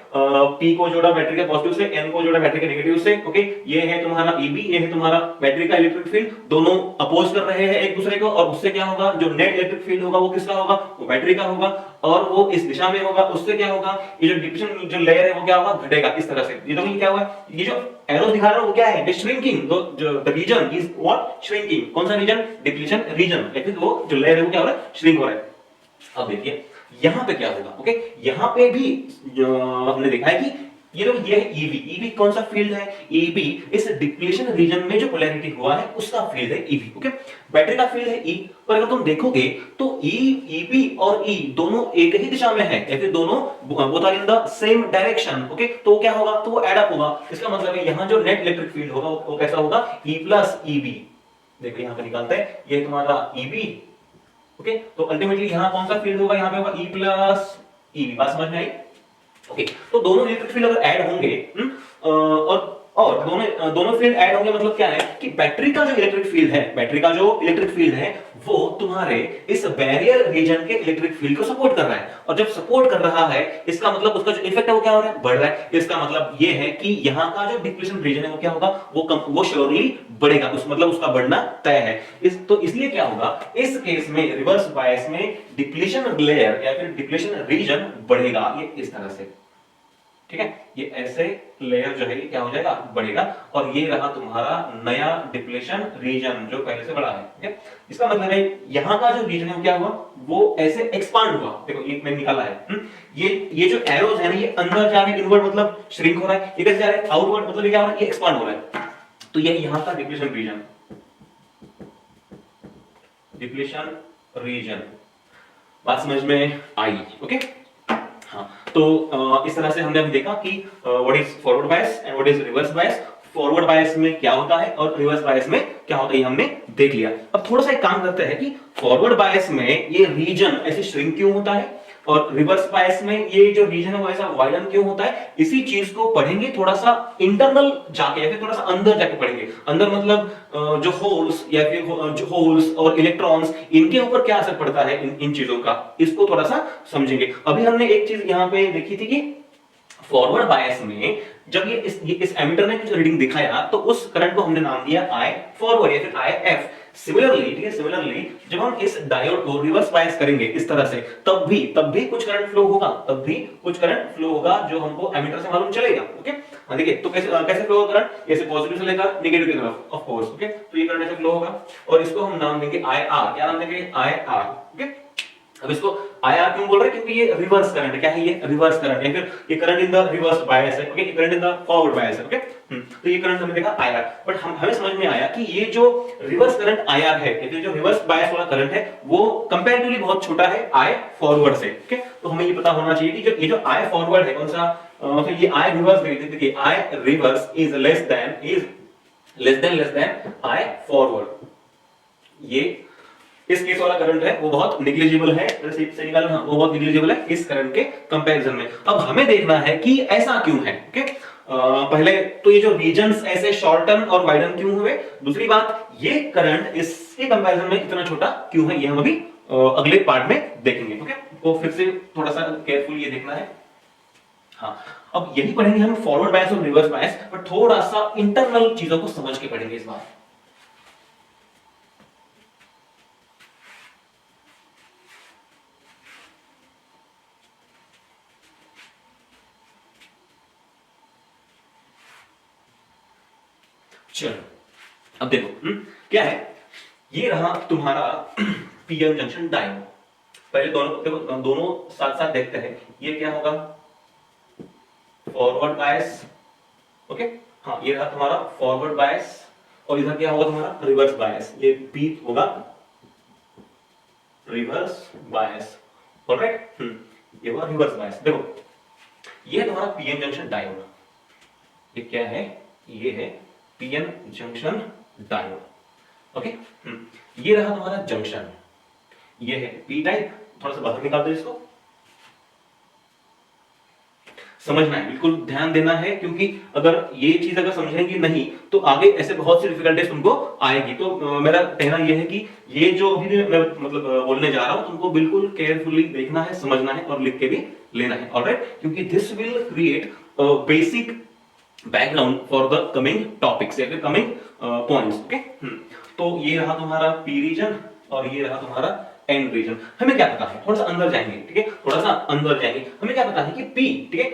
P को जोड़ा बैटरी के पॉजिटिव से, N को जोड़ा बैटरी के नेगेटिव से। ओके, ये है तुम्हारा EB, ये है तुम्हारा बैटरी का इलेक्ट्रिक फील्ड। दोनों अपोज कर रहे हैं एक दूसरे को, और उससे क्या होगा? जो नेट इलेक्ट्रिक फील्ड होगा वो किसका होगा? वो बैटरी का होगा, और वो इस दिशा में होगा। उससे क्या होगा? ये जो डिप्लीशन जो लेयर है वो क्या होगा? घटेगा इस तरह से। ये देखो क्या हुआ, ये जो एरो दिखा रहा है वो क्या है? Shrinking. The region is what? Shrinking. कौन सा रीजन? Depletion region. लेकिन वो जो लेयर है वो क्या हो रहा है? श्रिंक हो रहा है। अब देखिए यहां पे क्या होगा। ओके, यहां पे भी हमने देखा है कि ये लोग, ये है ईबी। ईबी कौन सा फील्ड है? ईबी इस डिप्लीशन रीजन में जो पोलैरिटी हुआ है उसका फील्ड है ईबी। ओके, बैटरी का फील्ड है ई। पर अगर तुम देखोगे तो ई, ईबी और ई दोनों एक ही दिशा में है, या फिर दोनों both are in the same direction. Okay, तो क्या होगा? तो वो एड अप होगा। इसका मतलब है यहां जो नेट इलेक्ट्रिक फील्ड होगा वो कैसा होगा? E plus EB. देखो यहां पे निकालते हैं, ये तुम्हारा ईबी। ओके, तो अल्टीमेटली यहां कौन सा फील्ड होगा? यहां पे होगा ई प्लस ईबी। बात समझ में आई? ओके, तो दोनों इलेक्ट्रिक फील्ड अगर ऐड होंगे, और दोनों फील्ड ऐड होंगे, मतलब क्या है कि बैटरी का जो इलेक्ट्रिक फील्ड है, बैटरी का जो इलेक्ट्रिक फील्ड है वो तुम्हारे इस बैरियर रीजन के इलेक्ट्रिक फील्ड को सपोर्ट कर रहा है। और जब सपोर्ट कर रहा है, इसका मतलब उसका जो इफेक्ट है वो क्या हो रहा है? बढ़ रहा है। इसका मतलब ये है कि यहाँ का जो डिप्लीशन रीजन है वो क्या होगा? वो श्योरली बढ़ेगा। मतलब उसका बढ़ना तय है। तो इसलिए क्या होगा इस केस में? रिवर्स बायस में डिप्लीशन लेयर या फिर डिप्लीशन रीजन बढ़ेगा, ये इस तरह से। ठीक है, ये ऐसे लेयर जो है ये क्या हो जाएगा? बढ़ेगा। और ये रहा तुम्हारा नया डिप्लीशन रीजन जो पहले से बड़ा है। ठीक है, इसका मतलब है यहां का जो रीजन है वो क्या हुआ? वो ऐसे एक्सपांड हुआ। देखो ये मैंने निकाला है। ये जो एरोज है ना, ये अंदर जा रहे हैं, इनवर्ड मतलब श्रिंक हो रहा है। ये कैसे जा रहा है? आउटवर्ड मतलब ये क्या हो रहा है? ये एक्सपांड हो रहा है। तो ये यहां का डिप्लीशन रीजन, डिप्लीशन रीजन। बात समझ में आई? ओके हाँ, तो इस तरह से हमने अभी देखा कि what is forward bias and what is reverse bias. Forward bias में क्या होता है और रिवर्स बायस में क्या होता है, ये हमने देख लिया। अब थोड़ा सा एक काम करते हैं कि फॉरवर्ड बायस में ये रीजन ऐसे श्रिंक क्यों होता है, और रिवर्स बायस में ये जो रीजन है वो ऐसा वाइडन क्यों होता है, इसी चीज को पढ़ेंगे थोड़ा सा इंटरनल जाके, या फिर थोड़ा सा अंदर जाके पढ़ेंगे। अंदर मतलब जो होल्स या फिर जो होल्स और इलेक्ट्रॉन्स, इनके ऊपर क्या असर पड़ता है इन चीजों का, इसको थोड़ा सा समझेंगे। अभी हमने एक चीज यहाँ पे देखी थी कि फॉरवर्ड बायस में जब ये इस एमीटर ने कुछ रीडिंग दिखाया तो उस करंट को हमने नाम दिया आई फॉरवर्ड या फिर आई एफ। सिमिलरली, ठीक है, सिमिलरली जब हम इस डायोड को रिवर्स बायस करेंगे इस तरह से, तब भी कुछ करंट फ्लो होगा, तब भी कुछ करंट फ्लो होगा जो हमको एमीटर से मालूम चलेगा। ओके, देखिए तो कैसे फ्लो होगा करंट? ऐसे पॉजिटिव से लेकर नेगेटिव की तरफ, ऑफ कोर्स। ओके, तो ये करंट ऐसे फ्लो होगा, और इसको हम नाम देंगे आई आर। क्या नाम देंगे? I R. ओके, अब इसको आईआर क्यों बोल रहे हैं? क्योंकि ये रिवर्स करंट है। क्या है ये? रिवर्स करंट, या फिर ये current in the reverse bias है। ओके, ये current in the forward bias है। ओके, तो ये करंट हमने देखा आईआर, बट हमें समझ में आया कि ये जो रिवर्स करंट आईआर है, या फिर जो रिवर्स बायस वाला करंट है, वो कंपैरेटिवली बहुत छोटा है आई फॉरवर्ड से। ओके, तो हमें ये पता होना चाहिए कि ये जो आई फॉरवर्ड है कौन सा, तो ये आई रिवर्स, देखिए I reverse is less than I forward. ये इस केस वाला करंट है वो बहुत निग्लिजिबल है, से निकालना, हाँ, वो बहुत निग्लिजिबल है इस करंट के कंपैरिजन में। अब हमें देखना है कि ऐसा क्यों है। ओके, पहले तो ये जो रीजन्स ऐसे शॉर्टन और वाइडन क्यों हुए, दूसरी बात ये करंट इसके कंपैरिजन में इतना छोटा क्यों है, ये हम अभी अगले पार्ट में देखेंगे। ओके, तो फिर से थोड़ा सा केयरफुल ये देखना है। हाँ, अब यही पढ़ेंगे हम फॉरवर्ड बायस और रिवर्स बायस, बट थोड़ा सा इंटरनल चीजों को समझ के पढ़ेंगे इस बार। चलो अब देखो क्या है, ये रहा तुम्हारा पीएन जंक्शन डायोड। पहले दोनों देखो, दोनों साथ साथ देखते हैं। ये क्या होगा? Forward bias. ओके, हाँ, ये रहा तुम्हारा फॉरवर्ड बायस, और इधर क्या होगा तुम्हारा? Reverse bias. ये पी होगा रिवर्स बायस। ऑलराइट, ये होगा रिवर्स बायस। देखो ये है तुम्हारा पीएन जंक्शन डायोड। ये क्या है? ये है पीएन जंक्शन डायोड। ओके। ये रहा तुम्हारा जंक्शन, ये है पी टाइप। थोड़ा सा बाहर निकाल दो इसको, समझना है, बिल्कुल ध्यान देना है, क्योंकि अगर ये चीज अगर समझेंगे नहीं तो आगे ऐसे बहुत सी डिफिकल्टीज तुमको आएगी। तो मेरा कहना यह है कि ये जो अभी भी मैं मतलब बोलने जा रहा हूं तुमको बिल्कुल केयरफुली देखना है, समझना है और लिख के भी लेना है, ऑलराइट, क्योंकि this will create basic background for the coming topics या फिर कमिंग पॉइंट्स। ओके, तो ये रहा तुम्हारा पी रीजन और ये रहा तुम्हारा एन रीजन। हमें क्या पता है, थोड़ा सा अंदर जाएंगे, ठीक है, थोड़ा सा अंदर जाएंगे। हमें क्या पता है कि पी, ठीक है,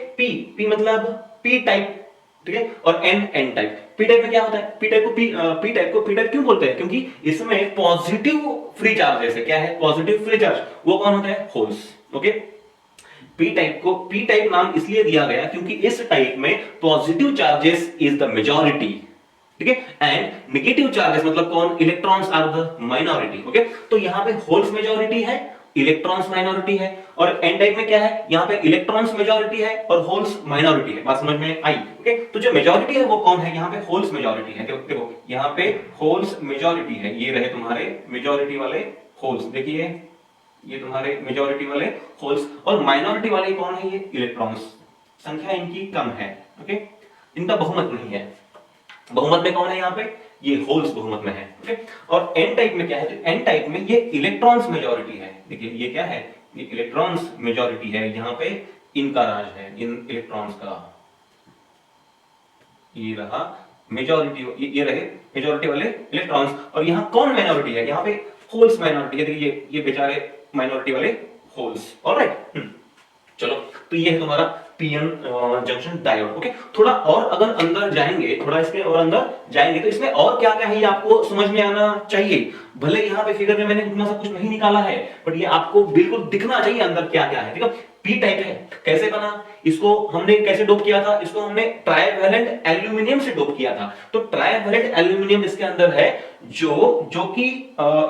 पी मतलब पी टाइप, ठीक है, और एन टाइप। पी टाइप में क्या होता है, पी टाइप को पी टाइप क्यों बोलते हैं, क्योंकि इसमें पॉजिटिव फ्री चार्जेस है। क्या है पॉजिटिव फ्री चार्ज, वो कौन होता है, होल्स। ओके, पी टाइप को पी टाइप नाम इसलिए दिया गया क्योंकि इस टाइप में positive charges is the majority, ठीक है, एंड नेगेटिव चार्जेस मतलब कौन, electrons are the minority. Okay, तो यहां पे होल्स मेजॉरिटी है, इलेक्ट्रॉन्स माइनॉरिटी है, और एन टाइप में क्या है, यहां पे इलेक्ट्रॉन्स मेजॉरिटी है और होल्स माइनॉरिटी है। बात समझ में आई। ओके, तो जो मेजॉरिटी है वो कौन है, यहां पे होल्स मेजॉरिटी है। देखो यहां पे होल्स मेजॉरिटी है, ये रहे तुम्हारे मेजॉरिटी वाले होल्स, देखिए ये तुम्हारे मेजॉरिटी वाले होल्स, और माइनॉरिटी वाले कौन है, ये इलेक्ट्रॉन्स, संख्या इनकी कम है। ओके, इनका बहुमत नहीं है। बहुमत में कौन है, यहाँ पे ये होल्स बहुमत में है। ओके, और एन टाइप में क्या है, तो एन टाइप में ये इलेक्ट्रॉन्स मेजॉरिटी है। देखिए ये क्या है, ये इलेक्ट्रॉन्स मेजॉरिटी है, यहाँ पे इनका राज है, इन इलेक्ट्रॉन्स का। ये रहा मेजॉरिटी, ये रहे मेजॉरिटी वाले इलेक्ट्रॉन्स, और यहाँ कौन माइनॉरिटी है, यहाँ पे होल्स माइनॉरिटी है। देखिए ये बेचारे माइनॉरिटी वाले होल्स। ऑलराइट, चलो, तो ये है तुम्हारा पीएन जंक्शन डायोड। ओके, थोड़ा और अगर अंदर जाएंगे, थोड़ा इसके और अंदर जाएंगे तो इसमें और क्या क्या है ये आपको समझ में आना चाहिए। भले यहाँ पे फिगर में मैंने इतना सब कुछ नहीं निकाला है, बट ये आपको बिल्कुल दिखना चाहिए अंदर क्या क्या है। ठीक है, पी टाइप है, कैसे बना, इसको हमने कैसे डोप किया था, इसको हमने ट्राइवैलेंट एल्यूमिनियम से डोप किया था। तो ट्राइवैलेंट एल्यूमिनियम इसके अंदर है जो कि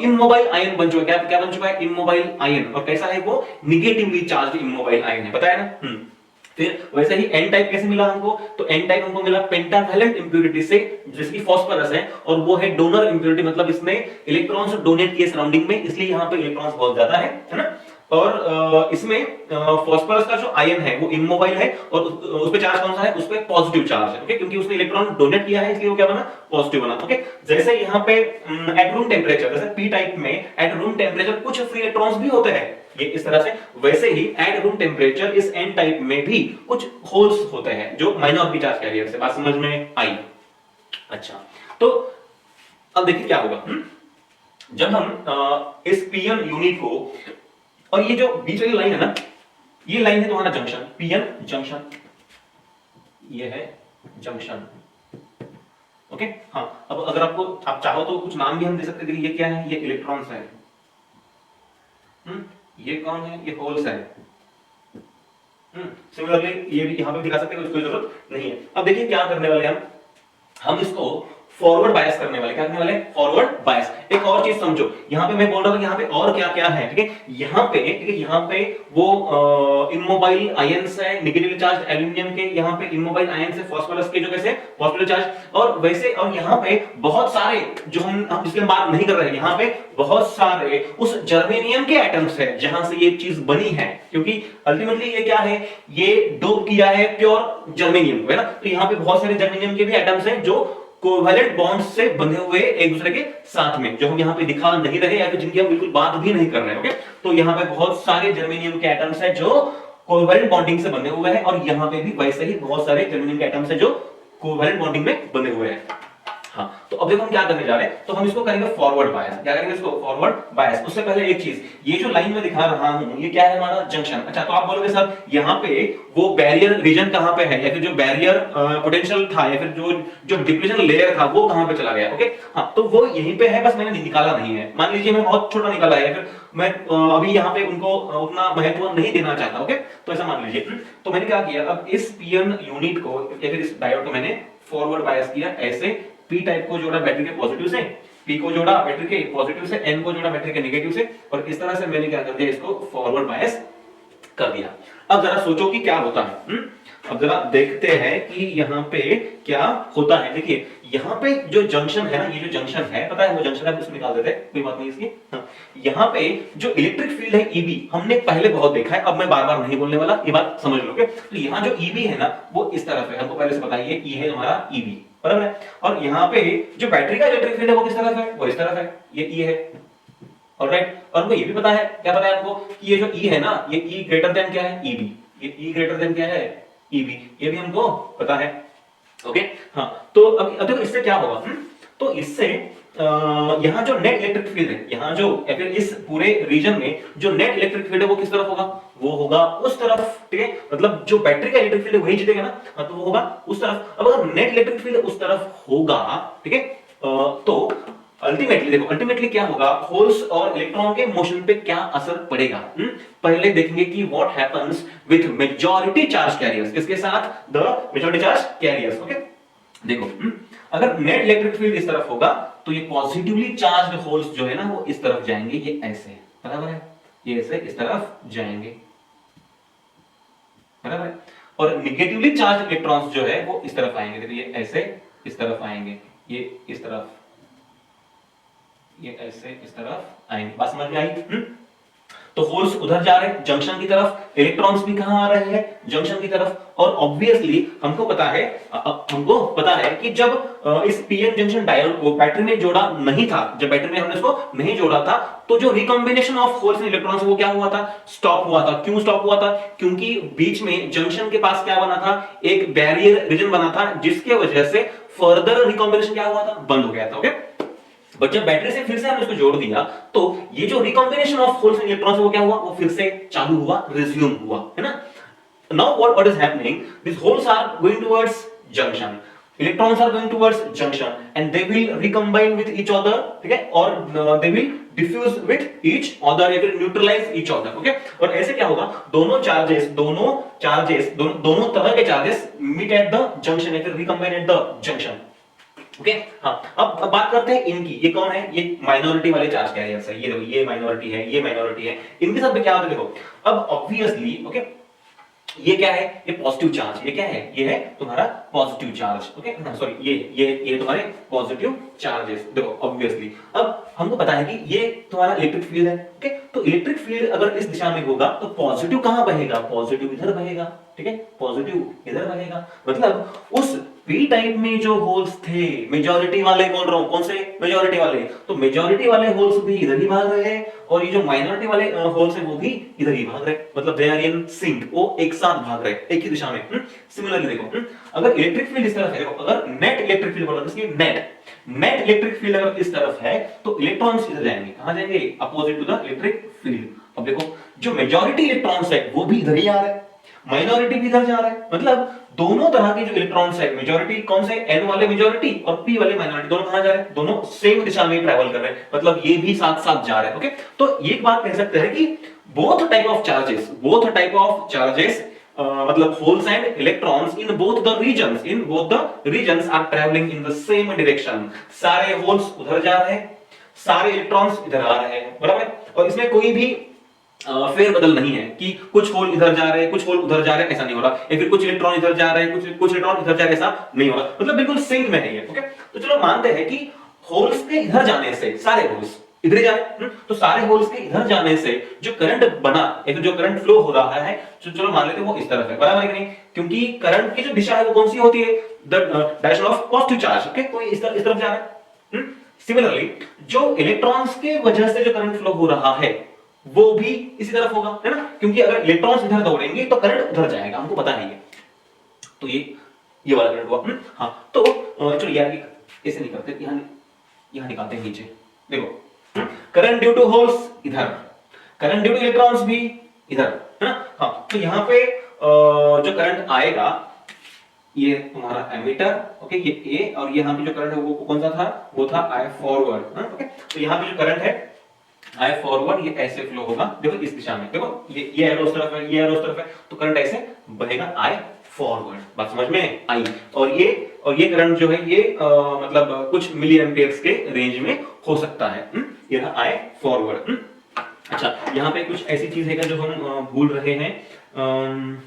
इमोबाइल आयन बन चुका है। क्या बन चुका है, इमोबाइल आयन। और कैसा है वो, निगेटिवली चार्ज्ड इमोबाइल आयन है, बताया ना। फिर वैसे ही एन टाइप कैसे मिला हमको, तो एन टाइप हमको मिला पेंटावैलेंट इंप्योरिटी से, जैसे कि फास्फोरस है, और वो है डोनर इंप्योरिटी, मतलब इसने इलेक्ट्रॉन्स डोनेट किए सराउंडिंग में, इसलिए यहाँ पे इलेक्ट्रॉन्स बहुत ज्यादा है ना। और इसमें फास्फोरस का जो आयन है वो इमोबाइल है, और उस पे चार्ज कौन सा है, उस पे पॉजिटिव चार्ज है। ओके, क्योंकि उसने इलेक्ट्रॉन डोनेट किया है, इसलिए वो क्या बना, पॉजिटिव बना। ओके, जैसे यहाँ पे एट रूम टेम्परेचर, जैसे पी टाइप में एट रूम टेम्परेचर कुछ फ्री इलेक्ट्रॉन्स भी होते हैं, ये इस तरह से, वैसे ही एट रूम टेम्परेचर इस एन टाइप में भी कुछ होल्स होते हैं जो माइनॉरिटी चार्ज कैरियर से। बात समझ में आई। अच्छा, तो अब देखिए क्या होगा, जब हम इस पीएन यूनिट को, और ये जो बीच वाली लाइन है ना, ये लाइन है तुम्हारा जंक्शन, पीएन जंक्शन, ये है जंक्शन। ओके, हाँ, अब अगर आपको आप चाहो तो कुछ नाम भी हम दे सकते हैं। ये क्या है, ये इलेक्ट्रॉन्स है, ये कौन है, ये होल्स है। सिमिलरली ये भी यहां पे दिखा सकते हैं, कोई जरूरत नहीं है। अब देखिए क्या करने वाले हम इसको फॉरवर्ड बायस करने वाले। क्या करने वाले, फॉरवर्ड बायस। एक और चीज समझो, यहाँ पे मैं बोल रहा था कि यहाँ पे और क्या क्या है, ठीक है, यहाँ पे, ठीक है, यहाँ पे वो इमोबाइल आयंस है, नेगेटिवली चार्ज एल्यूमिनियम के, यहाँ पे इमोबाइल आयंस है फास्फोरस के, जो कैसे पॉजिटिव चार्ज, और वैसे, और यहाँ पे बहुत सारे जो हम जिसकी बात नहीं कर रहे हैं, यहाँ पे बहुत सारे उस जर्मेनियम के एटम्स है जहां से ये चीज बनी है, क्योंकि अल्टीमेटली ये क्या है, ये डोप किया है प्योर जर्मेनियम, है ना। तो यहाँ पे बहुत सारे जर्मेनियम के भी एटम्स हैं जो कोवैलेंट बॉन्ड्स से बंधे हुए एक दूसरे के साथ में, जो हम यहाँ पे दिखा नहीं रहे या फिर जिनकी हम बिल्कुल बात भी नहीं कर रहे। ओके, तो यहाँ पे बहुत सारे जर्मेनियम के एटम्स हैं जो कोवैलेंट बॉन्डिंग से बंधे हुए हैं, और यहाँ पे भी वैसे ही बहुत सारे जर्मेनियम के एटम्स हैं जो कोवैलेंट बॉन्डिंग में बंधे हुए हैं। हाँ, तो अब देखो हम क्या करने जा रहे हैं, तो हम इसको करेंगे फॉरवर्ड बायस। क्या करेंगे इसको, फॉरवर्ड बायस। उससे पहले एक चीज, ये जो लाइन में दिखा रहा हूं, ये क्या है, हमारा जंक्शन। अच्छा, तो आप बोलोगे सर यहाँ पे वो बैरियर रीजन कहां पे है, या फिर जो बैरियर पोटेंशियल था, या फिर जो डिप्लीशन लेयर था वो कहां पे चला गया। ओके, हाँ, तो वो यहीं पे है, बस मैंने निकाला नहीं है। मान लीजिए मैं बहुत छोटा निकाला है, या फिर मैं अभी यहाँ पे उनको उतना महत्व नहीं देना चाहता। ओके, तो ऐसा मान लीजिए। तो मैंने क्या किया, अब इस पीएन यूनिट को या फिर इस डायोड को मैंने फॉरवर्ड बायस किया ऐसे। पी टाइप को जोड़ा बैटरी के पॉजिटिव से, पी को जोड़ा बैटरी के पॉजिटिव से, एन को जोड़ा बैटरी के नेगेटिव से, और इस तरह से मैंने क्या कर दिया, इसको फॉरवर्ड बायस कर दिया। अब जरा सोचो कि क्या होता है। अब जरा देखते हैं कि यहाँ पे क्या होता है। देखिए यहाँ पे जो जंक्शन है ना, ये जो जंक्शन है, पता है वो जंक्शन है, उसको निकाल देते हैं, कोई बात नहीं इसकी। हाँ, यहाँ पे जो इलेक्ट्रिक फील्ड है ईबी, हमने पहले बहुत देखा है, अब मैं बार बार नहीं बोलने वाला, ये बात समझ लोगे। तो यहाँ जो ईबी है ना वो इस तरफ है, हमको पहले से पता है, ये है हमारा ईबी, बराबर है। और यहाँ पे जो बैटरी का इलेक्ट्रिक फील्ड है वो किस तरफ है, वो इस तरफ है, ये ई है, ऑलराइट। और हमको ये भी पता है, क्या पता है हमको कि ये जो ई है ना, ये ई ग्रेटर देन क्या है, ईबी, ये ई ग्रेटर देन क्या है, ईबी, ये भी हमको पता है। ओके हाँ, तो अब देखो इससे क्या होगा। तो इससे यहाँ जो नेट इलेक्ट्रिक फील्ड है, यहाँ जो फिर इस पूरे रीजन में जो नेट इलेक्ट्रिक फील्ड है वो किस तरफ होगा, वो होगा उस तरफ, ठीक है। मतलब जो बैटरी का इलेक्ट्रिक फील्ड है वही जीतेगा ना, हाँ, तो वो होगा उस तरफ। अब अगर नेट इलेक्ट्रिक फील्ड उस तरफ होगा, ठीक है, तो अल्टीमेटली देखो, अल्टीमेटली क्या होगा, होल्स और इलेक्ट्रॉन के मोशन पे क्या असर पड़ेगा। पहले देखेंगे कि what happens with majority charge carriers, इसके साथ the majority charge carriers. Okay देखो, अगर नेट इलेक्ट्रिक फील्ड इस तरफ होगा तो ये पॉजिटिवली चार्ज्ड होल्स जो है ना वो इस तरफ जाएंगे, ये ऐसे, बराबर है, ये ऐसे इस तरफ जाएंगे, बराबर है। और निगेटिवली चार्ज इलेक्ट्रॉन्स जो है वो इस तरफ आएंगे, देखो ये ऐसे इस तरफ आएंगे, ये इस तरफ, ये ऐसे इस तरफ आएंगे। बात समझ में आई? तो होल्स उधर जा रहे हैं जंक्शन की तरफ, इलेक्ट्रॉन्स भी कहां आ रहे हैं, जंक्शन की तरफ। और ऑब्वियसली हमको पता है कि जब इस पीएन जंक्शन डायोड को बैटरी में जोड़ा नहीं था, जब बैटरी में हमने इसको नहीं जोड़ा था, तो जो recombination of holes and electrons वो क्या हुआ था, स्टॉप हुआ था। क्यों स्टॉप हुआ था, क्योंकि बीच में जंक्शन के पास क्या बना था, एक बैरियर रीजन बना था, जिसके वजह से फर्दर रिकॉम्बिनेशन क्या हुआ था, बंद हो गया था। ओके, बट जब बैटरी से फिर से हमने इसको जोड़ दिया तो ये जो recombination of holes and electrons वो क्या हुआ, वो फिर से चालू हुआ, रिज्यूम हुआ, है ना। Now what is happening, this holes are going towards junction, electrons are going towards junction and they will recombine with each other, ठीक है, और they will diffuse with each other, या फिर न्यूट्रलाइज ईच अदर। ओके, और ऐसे क्या होगा, दोनों तरह के charges meet at the junction, या फिर recombine at the junction. Okay हाँ, अब बात करते हैं इनकी, ये कौन है, ये माइनॉरिटी वाले चार्ज कैरियर्स है, ये देखो, ये माइनॉरिटी है, ये माइनॉरिटी है, इनके साथ में क्या होता है देखो। अब ऑब्वियसली ओके, ये क्या है, ये पॉजिटिव चार्ज, ये क्या है, ये है तुम्हारा पॉजिटिव चार्ज। ओके सॉरी, ये तुम्हारे पॉजिटिव चार्जेस। देखो ऑब्वियसली अब हमको पता है कि ये तुम्हारा इलेक्ट्रिक फील्ड है। ओके, तो इलेक्ट्रिक फील्ड अगर इस दिशा में होगा तो पॉजिटिव कहां बहेगा, पॉजिटिव इधर बहेगा, ठीक है, पॉजिटिव इधर बहेगा। मतलब उस पी टाइप में जो होल्स थे, मेजॉरिटी वाले बोल रहा हूं, कौन से, मेजॉरिटी वाले, तो मेजॉरिटी वाले होल्स भी इधर ही भाग रहे हैं, और ये जो माइनॉरिटी वाले होल्स हैं वो भी इधर ही भाग रहे हैं, मतलब दे आर इन सिंक, वो एक साथ भाग रहे हैं एक ही दिशा में। सिमिलरली देखो, अगर इलेक्ट्रिक फील्ड इस तरफ है, देखो अगर नेट इलेक्ट्रिक फील्ड बोला तो नेट इलेक्ट्रिक फील्ड अगर इस तरफ है तो इलेक्ट्रॉन्स इधर जाएंगे, कहां जाएंगे, opposite to the electric field. अब देखो जो मेजॉरिटी इलेक्ट्रॉन्स है वो भी इधर ही आ रहे हैं, माइनॉरिटी भी इधर जा रहा है, मतलब दोनों तरह के जो इलेक्ट्रॉन्स है, मेजॉरिटी कौन से, n वाले मेजॉरिटी और p वाले माइनॉरिटी, दोनों कहां जा रहे हैं, दोनों सेम दिशा में ट्रैवल कर रहे हैं, मतलब ये भी साथ साथ जा रहे हैं। ओके, तो एक बात कह सकते हैं कि बोथ टाइप ऑफ चार्जेस मतलब holes and electrons in both the regions are travelling in the same direction. सारे होल्स उधर जा रहे हैं, सारे इलेक्ट्रॉन्स इधर आ रहे हैं, बराबर। और इसमें कोई भी फेरबदल नहीं है कि कुछ होल इधर जा रहे हैं, कुछ होल उधर जा रहे हैं, ऐसा नहीं हो रहा, या फिर कुछ इलेक्ट्रॉन इधर जा रहे हैं, कुछ इलेक्ट्रॉन इधर जा रहे हैं, ऐसा नहीं हो रहा, मतलब बिल्कुल सिंक में है ये। ओके, तो चलो मानते हैं कि होल्स के इधर जाने से, सारे होल्स इधर ही जा रहे हैं, तो सारे होल्स के इधर जाने से जो करंट बना, या फिर जो करंट फ्लो हो रहा है, तो चलो मान लेते हैं वो इस तरफ है, बराबर है कि नहीं, क्योंकि करंट की जो दिशा है वो कौन सी होती है, the direction of positive charge. Okay, तो इस तरफ जा रहा है। सिमिलरली जो इलेक्ट्रॉन्स के वजह से जो करंट फ्लो हो रहा है वो भी इसी तरफ होगा, है ना, क्योंकि अगर इलेक्ट्रॉन्स इधर दौड़ेंगे तो करंट उधर जाएगा, हमको पता है ये। तो ये वाला करंट हुआ। हाँ, तो चलो यार ऐसे नहीं करते, यहां निकालते हैं नीचे। देखो करंट ड्यू टू होल्स इधर, करंट ड्यू टू इलेक्ट्रॉन्स भी इधर, है ना। हाँ, तो यहाँ पे जो करंट आएगा ये तुम्हारा एमीटर, ओके, ये ए, और यहाँ पे जो करंट है वो कौन सा था, वो था आई फॉरवर्ड। ओके, तो यहाँ पे जो करंट है आई फॉरवर्ड, ये ऐसे फ्लो होगा, देखो इस दिशा में, देखो ये एरो उस तरफ है, ये एरो उस तरफ है, तो करंट ऐसे बहेगा आई फॉरवर्ड। बात समझ में आई? और ये करंट जो है ये मतलब कुछ मिली एम्पियर्स के रेंज में हो सकता है। ये रहा आई फॉरवर्ड। अच्छा, यहाँ पे कुछ ऐसी चीज है जो हम भूल रहे हैं हाँ,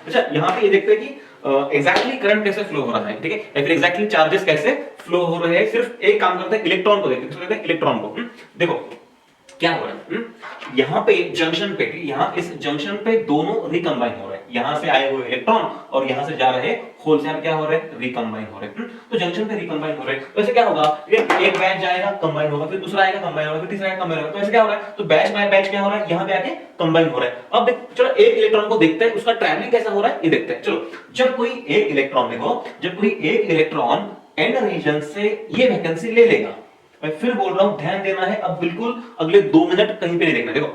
अच्छा यहाँ पे ये देखते हैं कि एग्जैक्टली करंट कैसे फ्लो हो रहा है, ठीक है, या फिर एग्जैक्टली चार्जेस कैसे फ्लो हो रहे हैं। सिर्फ एक काम करते हैं, इलेक्ट्रॉन को देखते हैं, इलेक्ट्रॉन को। देखो क्या हो रहा है, यहाँ पे जंक्शन पे, यहाँ इस जंक्शन पे दोनों रिकंबाइन हो रहे हैं, यहाँ से आए हुए इलेक्ट्रॉन और यहाँ से जा रहे होल से क्या हो रहे हैं, रिकंबाइन हो रहे हैं। तो जंक्शन पे रिकंबाइन हो रहे हैं, तो ऐसे क्या होगा, एक बैच जाएगा कंबाइन होगा, फिर दूसरा आएगा कंबाइन होगा, फिर तीसरा आएगा कंबाइन होगा। तो ऐसे क्या हो रहा है, तो बैच बाय बैच क्या हो रहा है, यहाँ पे आके कंबाइन हो रहा है। अब देख चलो एक इलेक्ट्रॉन को देखते हैं उसका ट्रैवलिंग कैसा हो रहा है, ये देखते हैं। चलो जब कोई एक इलेक्ट्रॉन, देखो जब कोई एक इलेक्ट्रॉन एन रीजन से ये वैकेंसी ले लेगा, मैं फिर बोल रहा हूं ध्यान देना है, अब बिल्कुल अगले 2 मिनट कहीं पे नहीं देखना। देखो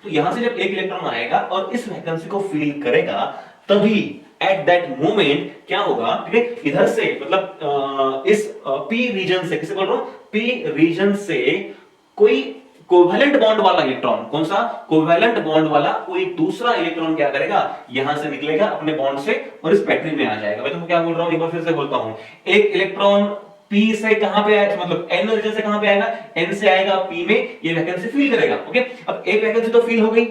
तो यहां से जब एक इलेक्ट्रॉन आएगा और इस वैकेंसी को फिल करेगा, तभी एट दैट मोमेंट क्या होगा, ठीक है, इधर से मतलब इस पी रीजन से, किसे बोल रहा हूं, पी रीजन से कोई कोवैलेंट बॉन्ड वाला इलेक्ट्रॉन, कौन सा, कोवैलेंट बॉन्ड वाला कोई दूसरा इलेक्ट्रॉन क्या करेगा, यहां से निकलेगा अपने बॉन्ड से और इस बैटरी में आ जाएगा। मैं तुमको क्या बोल रहा हूं, एक बार फिर से बोलता हूं, एक इलेक्ट्रॉन P से कहां पे आएगा, मतलब N रीजन से कहां पे आएगा, N से आएगा P में, ये वैकेंसी फिल करेगा। ओके, अब एक वैकेंसी तो फिल हो गई,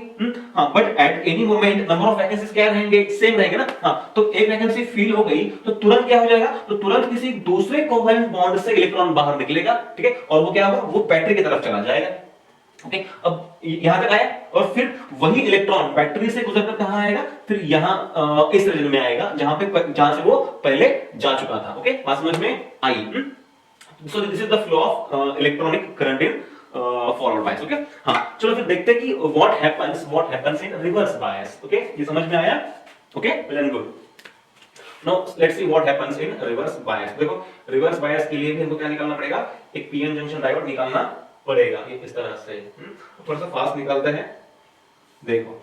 हां, but at any moment number of vacancies क्या रहेंगे, सेम रहेंगे ना। हां, तो एक वैकेंसी फिल हो गई तो तुरंत क्या हो जाएगा, तो तुरंत किसी दूसरे कोवैलेंट बॉन्ड से इलेक्ट्रॉन बाहर निकलेगा, ठीक है, और वो क्या होगा, वो बैटरी की तरफ चला जाएगा। ओके, अब यहां तक आया और फिर वही इलेक्ट्रॉन बैटरी से गुजरकर कहां आएगा, फिर यहां इस रीजन में आएगा जहां से वो पहले जा चुका था। ओके, बात समझ में आई। So this is the flow of electronic current in forward bias. Okay, हां, चलो फिर देखते हैं कि what happens in reverse bias. Okay, ये समझ में आया। Okay, well and good. Now let's see what happens in reverse bias. देखो रिवर्स बायस के लिए भी हमको क्या निकालना पड़ेगा, एक पीएन जंक्शन डायोड निकालना पड़ेगा, ये इस तरह से। थोड़ा सा फास्ट निकालते हैं। देखो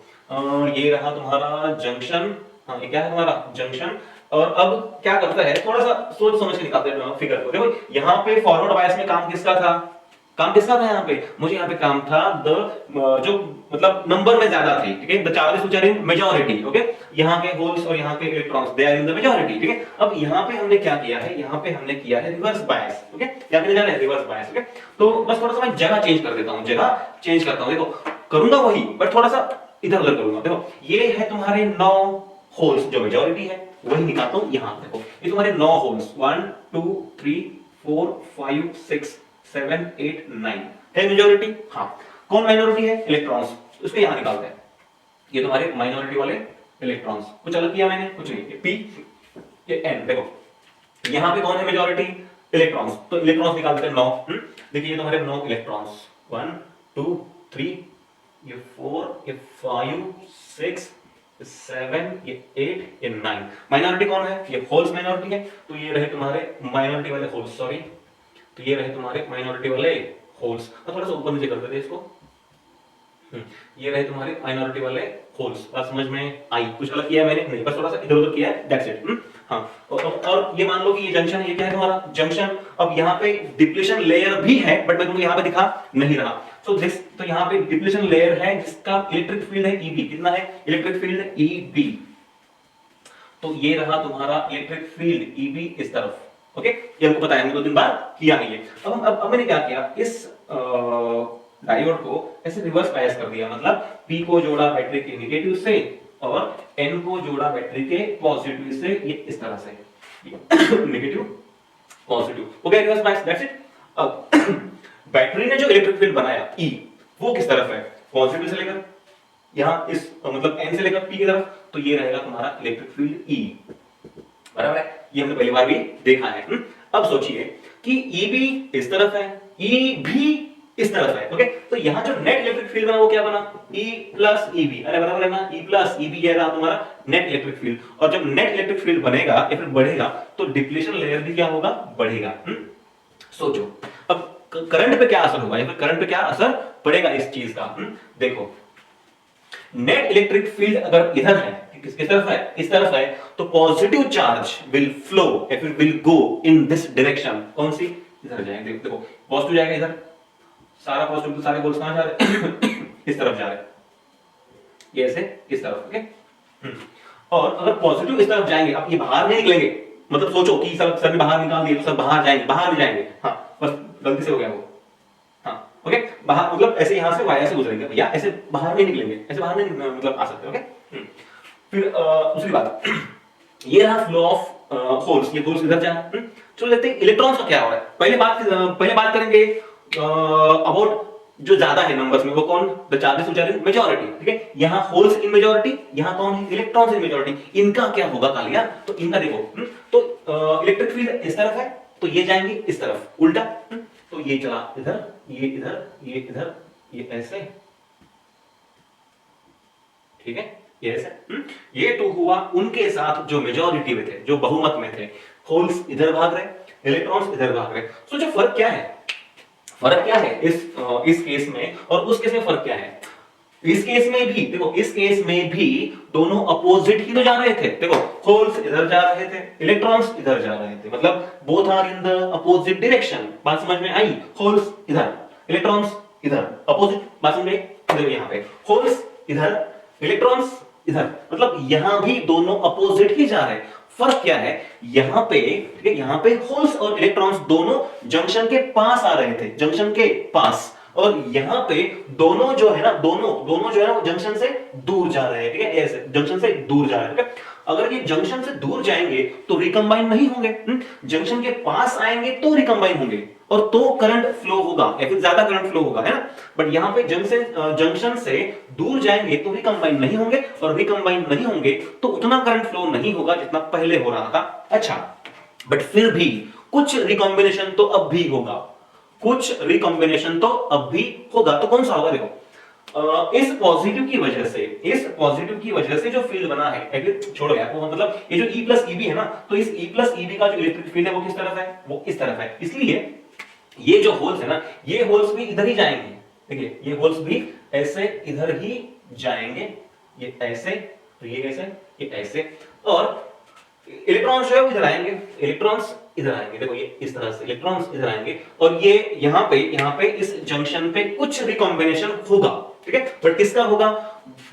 ये रहा तुम्हारा जंक्शन, हाँ ये क्या है तुम्हारा जंक्शन। और अब क्या करता है, थोड़ा सा सोच समझ के निकालते हैं फिगर को। देखो यहाँ पे फॉरवर्ड बायस में काम किसका था, यहाँ पे मुझे यहाँ पे काम था जो मतलब नंबर में ज्यादा थे, ठीक है, the charges which are in majority. Okay, यहाँ के होल्स और यहाँ के electrons they are in the majority, ठीक है। अब यहाँ पे हमने क्या किया है, यहाँ पे हमने किया है रिवर्स बायस। ओके, क्या करने जा रहे हैं, रिवर्स बायस। ओके, तो बस थोड़ा सा मैं जगह चेंज कर देता हूँ, जगह चेंज करता हूँ। देखो करूंगा वही बट थोड़ा सा इधर उधर करूंगा। देखो ये है तुम्हारे 9 होल्स जो मेजॉरिटी है, वही निकालता हूँ यहाँ। देखो ये तुम्हारे 9 होल्स 1 2 3 4 5 6 7 8 9 है मेजॉरिटी। हाँ, कौन माइनॉरिटी है, इलेक्ट्रॉन्स, उसको यहाँ निकालते हैं। ये तुम्हारे माइनॉरिटी वाले इलेक्ट्रॉन्स, कुछ अलग किया मैंने, कुछ नहीं, ये P ये N। देखो यहाँ पे कौन है मेजॉरिटी, इलेक्ट्रॉन्स, तो इलेक्ट्रॉन्स निकालते हैं 9। देखिए ये तुम्हारे 9 इलेक्ट्रॉन्स 1 2 3 ये 4 ये 5 6 7 ये 8 ये 9। माइनॉरिटी कौन है, ये होल्स माइनॉरिटी है, तो ये रहे तुम्हारे माइनॉरिटी वाले होल्स, सॉरी, तो ये रहे तुम्हारे माइनॉरिटी वाले होल्स। थोड़ा सा ऊपर नीचे कर देते इसको। ये रहे तुम्हारे माइनॉरिटी वाले होल्स। बात समझ में आई, कुछ अलग किया है मैंने नहीं, बस थोड़ा सा इधर उधर किया है, दैट्स इट। हाँ, और ये मान लो कि ये जंक्शन है, ये क्या है तुम्हारा जंक्शन। अब यहाँ पे डिप्लीशन लेयर भी है बट मैं तुमको यहाँ पे दिखा नहीं रहा। सो दिस, तो यहाँ पे डिप्लीशन लेयर है जिसका इलेक्ट्रिक फील्ड है EB। कितना है इलेक्ट्रिक फील्ड EB, तो ये रहा तुम्हारा इलेक्ट्रिक फील्ड EB इस तरफ। ओके, ये हमको पता है, हमने 2 दिन बाद किया नहीं है। अब मैंने क्या किया, इस डायोड को ऐसे रिवर्स बायस कर दिया, मतलब P को जोड़ा बैटरी के नेगेटिव से और N को जोड़ा बैटरी के पॉजिटिव से, ये इस तरह से नेगेटिव पॉजिटिव हो गया रिवर्स बायस, दैट्स इट। अब बैटरी ने जो इलेक्ट्रिक फील्ड बनाया E, वो किस तरफ है, पॉजिटिव से लेकर यहाँ इस मतलब N से लेकर P की तरफ, तो ये रहेगा तुम्हारा इलेक्ट्रिक फील्ड E, बराबर है। ये हमने पहली बार भी देखा है। अब सोचिए कि EB इस तरफ है, EB इस तरफ है। ओके, तो यहाँ जो नेट इलेक्ट्रिक फील्ड बना वो क्या बना, E प्लस EB, अरे बराबर है ना, E प्लस EB ये रहा तुम्हारा नेट इलेक्ट्रिक फील्ड। और जब नेट इलेक्ट्रिक फील्ड बनेगा या फिर बढ़ेगा तो डिप्लीशन लेयर भी क्या होगा, बढ़ेगा। सोचो अब करंट पे क्या असर होगा या फिर करंट पे क्या असर पड़ेगा इस चीज का। देखो नेट इलेक्ट्रिक फील्ड अगर इधर है, किसकी तरफ है, इस तरफ है, तो पॉजिटिव चार्ज विल फ्लो या फिर will go in this direction. कौन सी, इधर जाएंगे। देखो पॉजिटिव जाएगा इधर, सारा पॉजिटिव, तो सारे होल्स कहां जा रहे हैं इस तरफ जा रहे हैं, ये ऐसे इस तरफ। ओके, और अगर पॉजिटिव इस तरफ जाएंगे, अब ये बाहर नहीं निकलेंगे, मतलब सोचो कि सब ने बाहर निकाल दिए तो सब बाहर जाएंगे, बाहर नहीं जाएंगे। हाँ, बस गलती से हो गया वो। हाँ, ओके, बाहर मतलब ऐसे यहाँ से वाया से गुजरेंगे भैया, ऐसे बाहर नहीं निकलेंगे, ऐसे बाहर नहीं मतलब आ सकते। ओके, फिर दूसरी बात, ये रहा फ्लो ऑफ होल्स, ये होल्स इधर जा रहा है। चलो देखते हैं इलेक्ट्रॉन्स का क्या हो रहा है। पहले बात करेंगे अबाउट जो ज्यादा है नंबर्स में, वो कौन, the charges which are in majority. ठीक है, यहाँ होल्स इन मेजॉरिटी, यहाँ कौन है, इलेक्ट्रॉन्स इन मेजॉरिटी। इनका क्या होगा कालिया, तो इनका देखो, तो इलेक्ट्रिक फील्ड इस तरफ है, तो ये जाएंगे इस तरफ उल्टा। तो ये चला इधर, ये इधर, ये इधर, ये ऐसे, ठीक है, ये ऐसे। ये तो हुआ उनके साथ जो मेजॉरिटी में थे, जो बहुमत में थे। होल्स इधर भाग रहे, इलेक्ट्रॉन्स इधर भाग रहे। तो जो फर्क क्या है, फर्क क्या है इस केस में और उस केस में फर्क क्या है। इस केस में भी देखो, इस केस में भी दोनों अपोजिट ही तो जा रहे थे। देखो होल्स इधर जा रहे थे, इलेक्ट्रॉन्स इधर जा रहे थे, मतलब both are in the opposite direction. बात समझ में आई, होल्स इधर, इलेक्ट्रॉन्स इधर, अपोजिट। बात समझ में, देखो यहाँ पे होल्स इधर, इलेक्ट्रॉन्स इधर, मतलब यहां भी दोनों अपोजिट ही जा रहे हैं। फर्क क्या है, यहां पे, ठीक है, यहां पे होल्स और इलेक्ट्रॉन्स दोनों जंक्शन के पास आ रहे थे, जंक्शन के पास, और यहां पे दोनों जो है ना, दोनों जो है ना, वो जंक्शन से दूर जा रहे हैं। ठीक है, ऐसे जंक्शन से दूर जा रहे हैं। अगर ये जंक्शन से दूर जाएंगे तो रिकंबाइन नहीं होंगे, जंक्शन के पास आएंगे तो रिकंबाइन होंगे, और तो करंट फ्लो होगा, या फिर ज्यादा करंट फ्लो होगा, है ना। बट यहां पे जंक्शन से दूर जाएंगे तो रिकंबाइन नहीं होंगे, और रिकंबाइन नहीं होंगे तो उतना करंट फ्लो नहीं होगा जितना पहले हो रहा था। अच्छा, बट फिर भी कुछ रिकॉम्बिनेशन तो अब भी होगा, कुछ रिकॉम्बिनेशन तो अब भी होगा। तो कौन सा होगा, देखो इस पॉजिटिव की वजह से जो फील्ड बना है, छोड़ो यार वो, मतलब ये जो E प्लस ईबी है ना, तो इस E प्लस ईबी का जो इलेक्ट्रिक फील्ड है वो किस तरफ है, वो इस तरफ है। इसलिए ये जो होल्स है ना, ये होल्स भी इधर ही जाएंगे। देखिए ये होल्स भी ऐसे इधर ही जाएंगे, ये ऐसे, तो ये कैसे, ये ऐसे, और इलेक्ट्रॉन्स जो है वो इधर आएंगे, इलेक्ट्रॉन्स इधर आएंगे। देखो ये इस तरह से इलेक्ट्रॉन्स इधर आएंगे, और ये यहाँ पे इस जंक्शन पे कुछ रिकॉम्बिनेशन होगा। ठीक है, बट किसका होगा,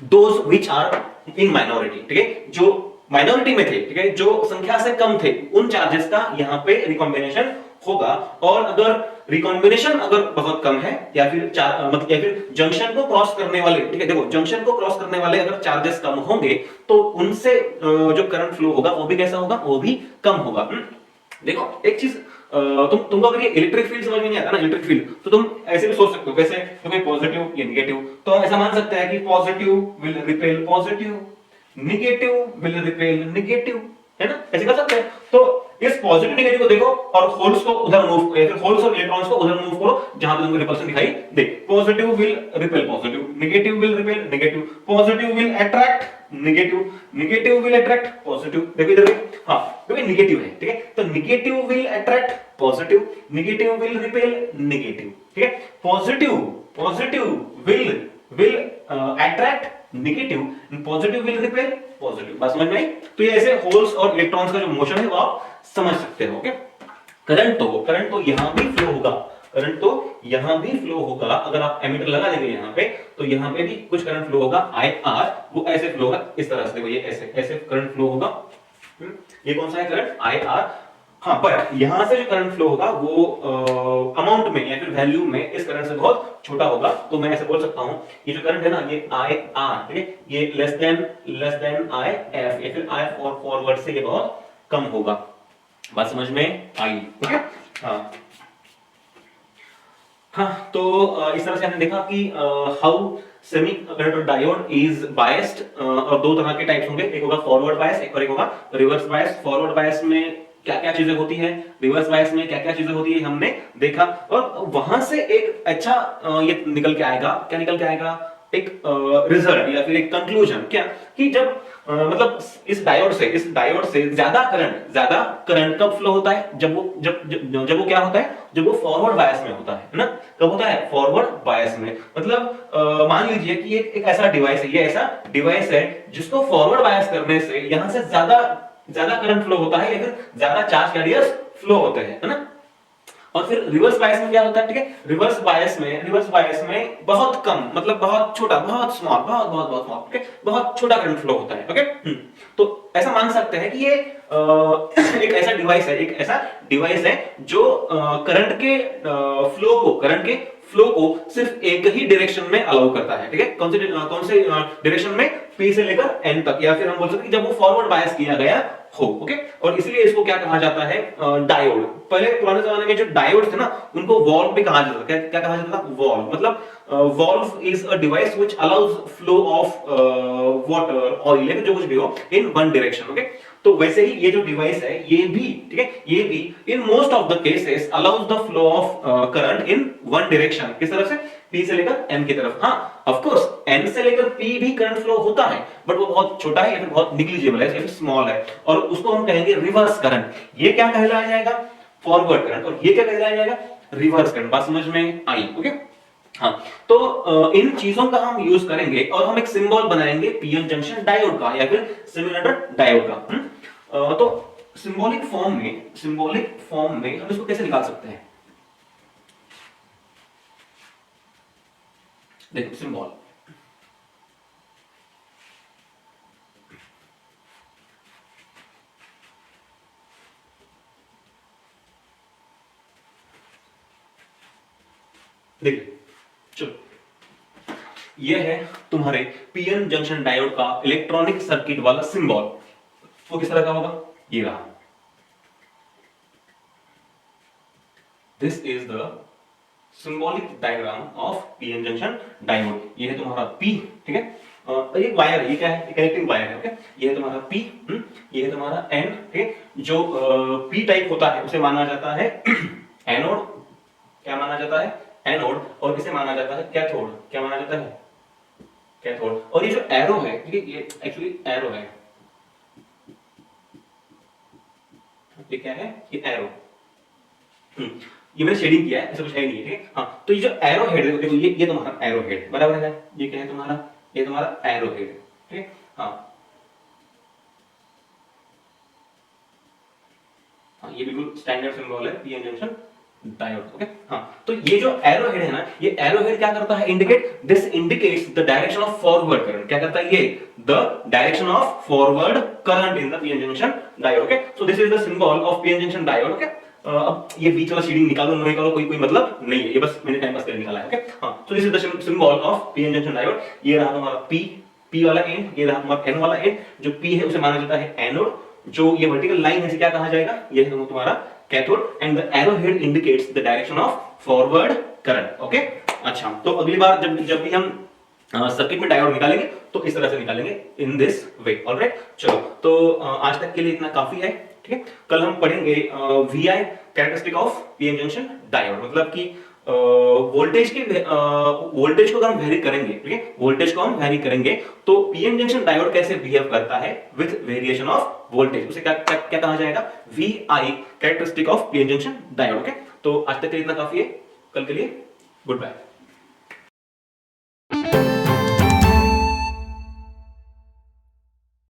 those which are in minority. ठीक है, जो माइनॉरिटी में थे, ठीक है, जो संख्या से कम थे, उन चार्जेस का यहाँ पे रिकॉम्बिनेशन होगा। और अगर रिकॉम्बिनेशन अगर बहुत कम है, या फिर मतलब या फिर जंक्शन को क्रॉस करने वाले, ठीक है, देखो जंक्शन को क्रॉस करने वाले अगर चार्जेस कम होंगे तो उनसे जो करंट फ्लो होगा वो भी कैसा होगा, वो भी कम होगा। देखो एक चीज, तुमको अगर ये इलेक्ट्रिक फील्ड समझ में नहीं आता ना, इलेक्ट्रिक फील्ड, तो तुम ऐसे भी सोच सकते हो, कैसे, तो पॉजिटिव या निगेटिव, तो हम ऐसा मान सकते हैं कि positive will repel positive, negative will repel negative, है ना, ऐसे कर सकते हैं। तो इस पॉजिटिव निगेटिव को देखो, और होल्स को उधर मूव, या फिर होल्स और इलेक्ट्रॉन्स को उधर मूव करो जहां पे तुमको रिपल्शन दिखाई दे। Positive will repel positive, negative will repel negative, positive will attract negative, negative will attract positive. देखो इधर, हां क्योंकि नेगेटिव है, ठीक है, तो negative will attract positive, negative will repel negative. ठीक है, positive will attract negative, positive will repel positive. बात समझ में आई। तो ये ऐसे होल्स और इलेक्ट्रॉन्स का जो मोशन है वो आप समझ सकते हो। ओके, करंट तो यहां भी फ्लो होगा, करंट तो यहां भी फ्लो होगा। अगर आप एमीटर लगा देंगे यहां पे, तो यहां पे भी कुछ करंट फ्लो होगा, IR, वो ऐसे फ्लो होगा इस तरह से। देखो ये ऐसे करंट फ्लो होगा। ये कौन सा है करंट, IR। हाँ, बट यहां से जो करंट फ्लो होगा वो अमाउंट में या फिर वैल्यू में इस करंट से बहुत छोटा होगा। तो मैं ऐसे बोल सकता हूं, ये जो करंट है ना, ये IR, ठीक है, ये लेस देन IF, या फिर I फॉरवर्ड से ये बहुत कम होगा। बात समझ में आई। ठीक है, हाँ, तो इस तरह से हमने देखा कि how semiconductor diode is biased, और दो तरह के टाइप्स होंगे, एक होगा फॉरवर्ड बायस, एक होगा रिवर्स बायस। फॉरवर्ड बायस में क्या क्या चीजें होती है, रिवर्स बायस में क्या क्या चीजें होती है, हमने देखा। और वहां से एक अच्छा ये निकल के आएगा, क्या निकल के आएगा, एक रिजल्ट या फिर एक कंक्लूजन, क्या कि जब मतलब इस डायोड से ज्यादा करंट कब फ्लो होता है, जब वो क्या होता है, जब वो फॉरवर्ड बायस में होता है ना। कब होता है, फॉरवर्ड बायस में। मतलब मान लीजिए कि एक ऐसा डिवाइस है, ये ऐसा डिवाइस है जिसको फॉरवर्ड बायस करने से यहां से ज्यादा करंट फ्लो होता है, या फिर ज्यादा चार्ज कैरियर्स फ्लो होते हैं, है ना। और फिर रिवर्स बायस में क्या होता है, ठीक है, रिवर्स बायस में बहुत कम, मतलब बहुत छोटा, बहुत स्मॉल, बहुत स्मॉल, ठीक है, बहुत छोटा करंट फ्लो होता है। ओके, तो ऐसा मान सकते हैं कि ये एक ऐसा डिवाइस है जो करंट के फ्लो को सिर्फ एक ही डायरेक्शन में अलाउ करता है, ठीक है। कौन से डायरेक्शन में, पी से लेकर एन तक, या फिर हम बोल सकते हैं जब वो फॉरवर्ड बायस किया गया हो, ओके। और इसलिए इसको क्या कहा जाता है, डायोड। पहले पुराने जमाने में जो डायोड थे ना, उनको वॉल्व भी कहा जाता था। क्या क्या कहा जाता था, वॉल्व। मतलब valve is a device which allows flow of water, oil, जो कुछ भी हो, इन वन डायरेक्शन, ओके। तो वैसे ही ये जो डिवाइस है, ये भी, ठीक है, ये भी in most of the cases allows the flow of current in one direction. किस तरफ से, P से लेकर N की तरफ। हाँ, ऑफ कोर्स N से लेकर P भी करंट फ्लो होता है, बट वो बहुत छोटा है या फिर बहुत निग्लिजिबल है या फिर स्मॉल है, और उसको हम कहेंगे रिवर्स करंट। ये क्या कहलाया जाएगा, फॉरवर्ड करंट, और ये क्या कहलाया जाएगा, रिवर्स करंट। बात समझ में आई, ओके। हाँ, तो इन चीजों का हम यूज करेंगे और हम एक सिंबल बनाएंगे पीएन जंक्शन डायोड का या फिर सेमीकंडक्टर डायोड का। तो सिंबॉलिक फॉर्म में हम इसको कैसे निकाल सकते हैं, देखो सिंबल, देखिए, चलो, ये है तुम्हारे पीएन जंक्शन डायोड का इलेक्ट्रॉनिक सर्किट वाला सिंबल। वो किस तरह का होगा, ये रहा। This is the symbolic diagram of PN junction diode. ये है तुम्हारा P, ठीक है। एक वायर है, ये क्या है, कनेक्टिंग वायर है, ओके। ये है तुम्हारा P, ये है तुम्हारा N, ठीक है। जो P टाइप होता है उसे माना जाता है एनोड। क्या माना जाता है, एनोड। और इसे माना जाता है कैथोड। क्या माना जाता है, कैथोड। और ये जो एरो है, ठीक है, ये एक्चुअली एरो है। ये क्या है, ये एरो। ये मैंने शेडिंग किया है, ऐसा कुछ है नहीं है, ठीक है। हाँ, तो ये जो एरो हेड है, देखो ये तुम्हारा एरो हेड, बराबर है। ये क्या है तुम्हारा, ये तुम्हारा एरो हेड, ठीक है। हाँ, ये बिल्कुल स्टैंडर्ड सिंबल है पीएन जंक्शन डायोड, ओके। हाँ, तो ये जो एरो हेड है ना, ये एरो हेड क्या करता है, indicate, this indicates the direction of forward current. क्या करता है ये, the direction of forward current in the PN junction diode, okay. So this is the symbol of PN junction diode, okay. अब ये बीच वाला शेडिंग निकालो नहीं निकालो, कोई मतलब नहीं है, ये बस मैंने टाइम पास करके निकाला है, ओके। हाँ, सो this is the symbol of PN junction diode. ये रहा तुम्हारा P वाला एंड, ये रहा तुम्हारा N वाला एंड। जो P है उसे माना जाता है एनोड, जो ये वर्टिकल लाइन है इसे क्या कहा जाएगा, ये है तुम्हारा cathode, and the arrow head indicates the direction of forward current, okay. अच्छा, तो अगली बार जब भी हम सर्किट में डायोड निकालेंगे तो इस तरह से निकालेंगे, इन दिस वे, ऑलराइट। चलो, तो आज तक के लिए इतना काफी है, ठीक है। कल हम पढ़ेंगे VI characteristic of PN junction diode. मतलब कि वोल्टेज को अगर हम वेरी करेंगे, ठीक है, वोल्टेज को हम वेरी करेंगे तो पीएन जंक्शन डायोड कैसे बिहेव करता है विद वेरिएशन ऑफ वोल्टेज, उसे क्या क्या क्या कहा जाएगा, VI characteristic of PN junction diode, okay. तो आज तक के लिए इतना काफी है, कल के लिए गुड बाय।